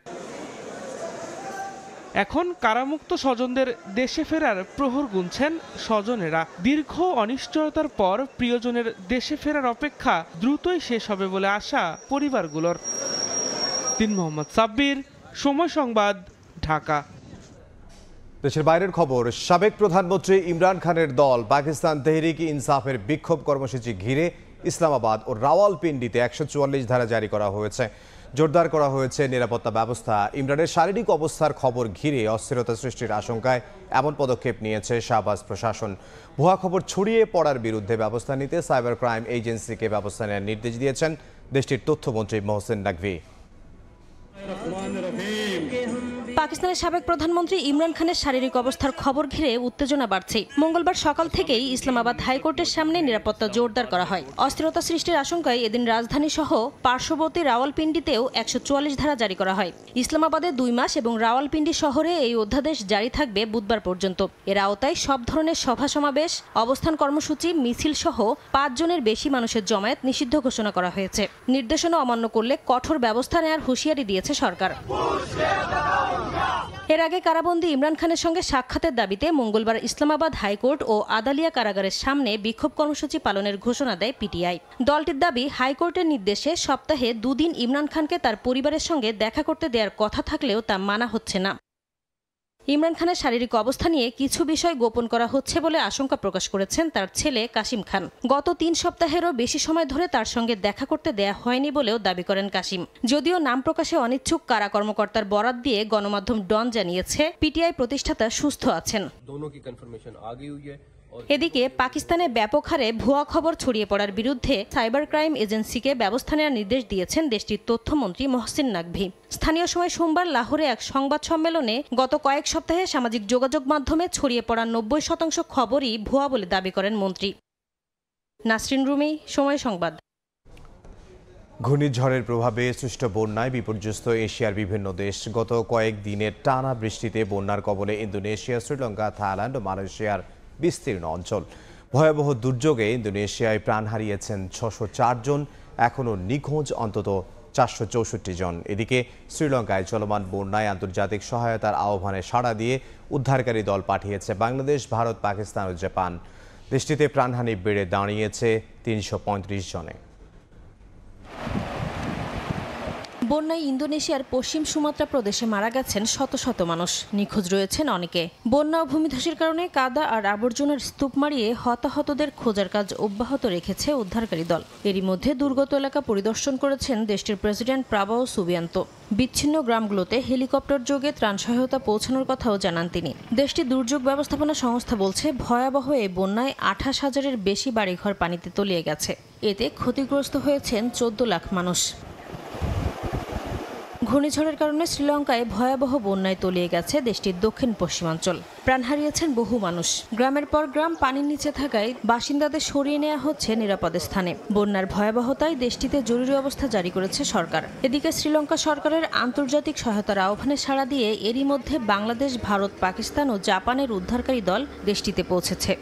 এখন কারামুক্ত স্বজনদের দেশে ফেরার প্রহর গুনছেন স্বজনেরা। দীর্ঘ অনিশ্চয়তার পর প্রিয়জনের দেশে ফেরার অপেক্ষা দ্রুতই শেষ হবে বলে আশা পরিবারগুলোর। দিন মোহাম্মদ সাব্বির, সময় সংবাদ, ঢাকা। দেশের বাইরের খবর। সাবেক প্রধানমন্ত্রী ইমরান খানের দল পাকিস্তান তেহরিক ইনসাফের বিক্ষোভ কর্মসূচি ঘিরে ইসলামাবাদ ও রাওয়ালপিন্ডিতে 144 ধারা জারি করা হয়েছে। জোরদার করা হয়েছে নিরাপত্তা ব্যবস্থা। ইমরানের শারীরিক অবস্থার খবর ঘিরে অস্থিরতা সৃষ্টির আশঙ্কায় এমন পদক্ষেপ নিয়েছে শাহবাজ প্রশাসন। ভুয়া খবর ছড়িয়ে পড়ার বিরুদ্ধে ব্যবস্থা নিতে সাইবার ক্রাইম এজেন্সিকে ব্যবস্থা নেওয়ার নির্দেশ দিয়েছেন দেশটির তথ্যমন্ত্রী মোহসেন নাকভি। পাকিস্তানের সাবেক প্রধানমন্ত্রী ইমরান খানের শারীরিক অবস্থার খবর ঘিরে উত্তেজনা বাড়ছে। মঙ্গলবার সকাল থেকেই ইসলামাবাদ হাইকোর্টের সামনে নিরাপত্তা জোরদার করা হয়। অস্থিরতা সৃষ্টির আশঙ্কায় এদিন রাজধানী সহ পার্শ্ববর্তী রাওয়ালপিন্ডিতেও 144 ধারা জারি করা হয়। ইসলামাবাদে 2 মাস এবং রাওয়ালপিন্ডি শহরে এই অধ্যাদেশ জারি থাকবে বুধবার পর্যন্ত। এর আওতায় সব ধরনের সভা সমাবেশ, অবস্থান কর্মসূচি, মিছিল সহ 5 জনের বেশি মানুষের জমায়েত নিষিদ্ধ ঘোষণা করা হয়েছে। নির্দেশনা অমান্য করলে কঠোর ব্যবস্থা নেওয়ার হুঁশিয়ারি দিয়েছে সরকার। এর আগে কারাবন্দী ইমরান খানের সঙ্গে সাক্ষাতের দাবিতে মঙ্গলবার ইসলামাবাদ হাইকোর্ট ও আদালিয়া কারাগারের সামনে বিক্ষোভ কর্মসূচি পালনের ঘোষণা দেয় পিটিআই। দলটির দাবি, হাইকোর্টের নির্দেশে সপ্তাহে 2 দিন ইমরান খানকে তার পরিবারের সঙ্গে দেখা করতে দেওয়ার কথা থাকলেও তা মানা হচ্ছে না। ইমরান খানের শারীরিক অবস্থা নিয়ে কিছু বিষয় গোপন করা হচ্ছে বলে আশঙ্কা প্রকাশ করেছেন তার ছেলে কাশিম খান। গত 3 সপ্তাহেরও বেশি সময় ধরে তার সঙ্গে দেখা করতে দেয়া হয়নি বলেও দাবি করেন কাশিম। যদিও নাম প্রকাশে অনিচ্ছুক কারা কর্মকর্তার বরাত দিয়ে গণমাধ্যম ডন জানিয়েছে পিটিআই প্রতিষ্ঠাতা সুস্থ আছেন। এদিকে পাকিস্তানে ব্যাপক হারে ভুয়া খবর ছড়িয়ে পড়ার বিরুদ্ধে সাইবার ক্রাইম এজেন্সিকে ব্যবস্থা নেওয়ার নির্দেশ দিয়েছেন দেশটির তথ্যমন্ত্রী মহসিন নাকভি। স্থানীয় সময় সোমবার লাহোরে এক সংবাদ সম্মেলনে গত কয়েক সপ্তাহে সামাজিক যোগাযোগ মাধ্যমে ছড়িয়ে পড়া 90% খবরই ভুয়া বলে দাবি করেন মন্ত্রী। নাসরিন রুমি, সময় সংবাদ। ঘূর্ণিঝড়ের প্রভাবে সৃষ্ট বন্যায় বিপর্যস্ত এশিয়ার বিভিন্ন দেশ। গত কয়েক দিনের টানা বৃষ্টিতে বন্যার কবলে ইন্দোনেশিয়া, শ্রীলঙ্কা, থাইল্যান্ড ও মালয়েশিয়ার বিস্তীর্ণ অঞ্চল। ভয়াবহ দুর্যোগে ইন্দোনেশিয়ায় প্রাণ হারিয়েছেন 604 জন, এখনও নিখোঁজ অন্তত 464 জন। এদিকে শ্রীলঙ্কায় চলমান বন্যায় আন্তর্জাতিক সহায়তার আহ্বানে সাড়া দিয়ে উদ্ধারকারী দল পাঠিয়েছে বাংলাদেশ, ভারত, পাকিস্তান ও জাপান। দেশটিতে প্রাণহানি বেড়ে দাঁড়িয়েছে 335 জনে। বন্যায় ইন্দোনেশিয়ার পশ্চিম সুমাত্রা প্রদেশে মারা গেছেন শত শত মানুষ, নিখোঁজ রয়েছেন অনেকে। বন্যা ও ভূমিধসের কারণে কাদা আর আবর্জনার স্তূপ মারিয়ে হতাহতদের খোঁজার কাজ অব্যাহত রেখেছে উদ্ধারকারী দল। এরই মধ্যে দুর্গত এলাকা পরিদর্শন করেছেন দেশটির প্রেসিডেন্ট প্রাবোও সুবিয়ান্তো। বিচ্ছিন্ন গ্রামগুলোতে হেলিকপ্টার যোগে ত্রাণ সহায়তা পৌঁছানোর কথাও জানান তিনি। দেশটির দুর্যোগ ব্যবস্থাপনা সংস্থা বলছে ভয়াবহ এই বন্যায় 28,000-এর বেশি বাড়িঘর পানিতে তলিয়ে গেছে। এতে ক্ষতিগ্রস্ত হয়েছেন 14 লাখ মানুষ। ঘূর্ণিঝড়ের কারণে শ্রীলঙ্কায় ভয়াবহ বন্যায় তলিয়ে গেছে দেশটির দক্ষিণ পশ্চিমাঞ্চল। প্রাণ হারিয়েছেন বহু মানুষ। গ্রামের পর গ্রাম পানির নিচে থাকায় বাসিন্দাদের সরিয়ে নেওয়া হচ্ছে নিরাপদ স্থানে। বন্যার ভয়াবহতায় দেশটিতে জরুরি অবস্থা জারি করেছে সরকার। এদিকে শ্রীলঙ্কা সরকারের আন্তর্জাতিক সহায়তার আহ্বানে সাড়া দিয়ে এরই মধ্যে বাংলাদেশ, ভারত, পাকিস্তান ও জাপানের উদ্ধারকারী দল দেশটিতে পৌঁছেছে।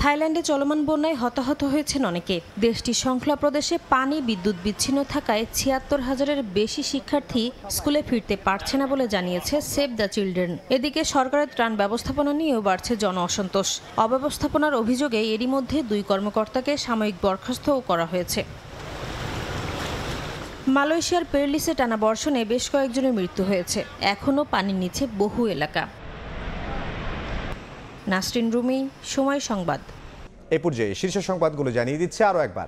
থাইল্যান্ডে চলমান বন্যায় হতাহত হয়েছেন অনেকে। দেশটির সংখ্যা প্রদেশে পানি, বিদ্যুৎ বিচ্ছিন্ন থাকায় 76,000-এর বেশি শিক্ষার্থী স্কুলে ফিরতে পারছে না বলে জানিয়েছে সেভ দ্য চিলড্রেন। এদিকে সরকারের ত্রাণ ব্যবস্থাপনা নিয়েও বাড়ছে জন অসন্তোষ। অব্যবস্থাপনার অভিযোগে এরই মধ্যে 2 কর্মকর্তাকে সাময়িক বরখাস্তও করা হয়েছে। মালয়েশিয়ার পেরলিসে টানা বর্ষণে বেশ কয়েকজনের মৃত্যু হয়েছে। এখনও পানির নিচে বহু এলাকা। নাসরিন রুমি, সময় সংবাদ। এ পর্যায়ে শীর্ষ সংবাদগুলো জানিয়ে দিচ্ছে আরও একবার।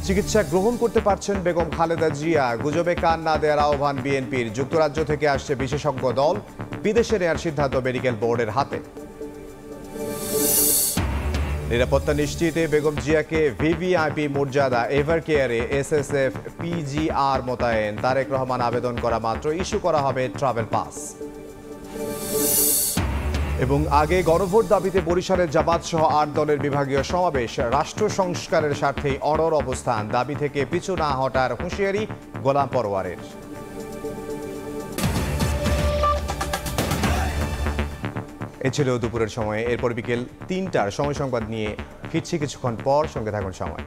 চিকিৎসা গ্রহণ করতে পারছেন বেগম খালেদা জিয়া, গুজবে কান না দেওয়ার আহ্বান বিএনপির। যুক্তরাজ্য থেকে আসছে বিশেষজ্ঞ দল, বিদেশে নেওয়ার সিদ্ধান্ত মেডিকেল বোর্ডের হাতে। নিরাপত্তা নিশ্চিতে বেগম জিয়াকে ভিভিআইপি মর্যাদা, এভার কেয়ারে এসএসএফ পিজিআর মোতায়েন। তারেক রহমান আবেদন করা মাত্র ইস্যু করা হবে ট্রাভেল পাস। এবং আগে গণভোট দাবিতে বরিশালের জামাত সহ 8 দলের বিভাগীয় সমাবেশ। রাষ্ট্র সংস্কারের স্বার্থে অনড় অবস্থান, দাবি থেকে পিছু না হটার হুঁশিয়ারি গোলাম পরোয়ারের। এ ছিল দুপুরের সময়। এরপর বিকেল 3টার সময় সংবাদ নিয়ে ফিরছি কিছুক্ষণ পর। সঙ্গে থাকুন সময়।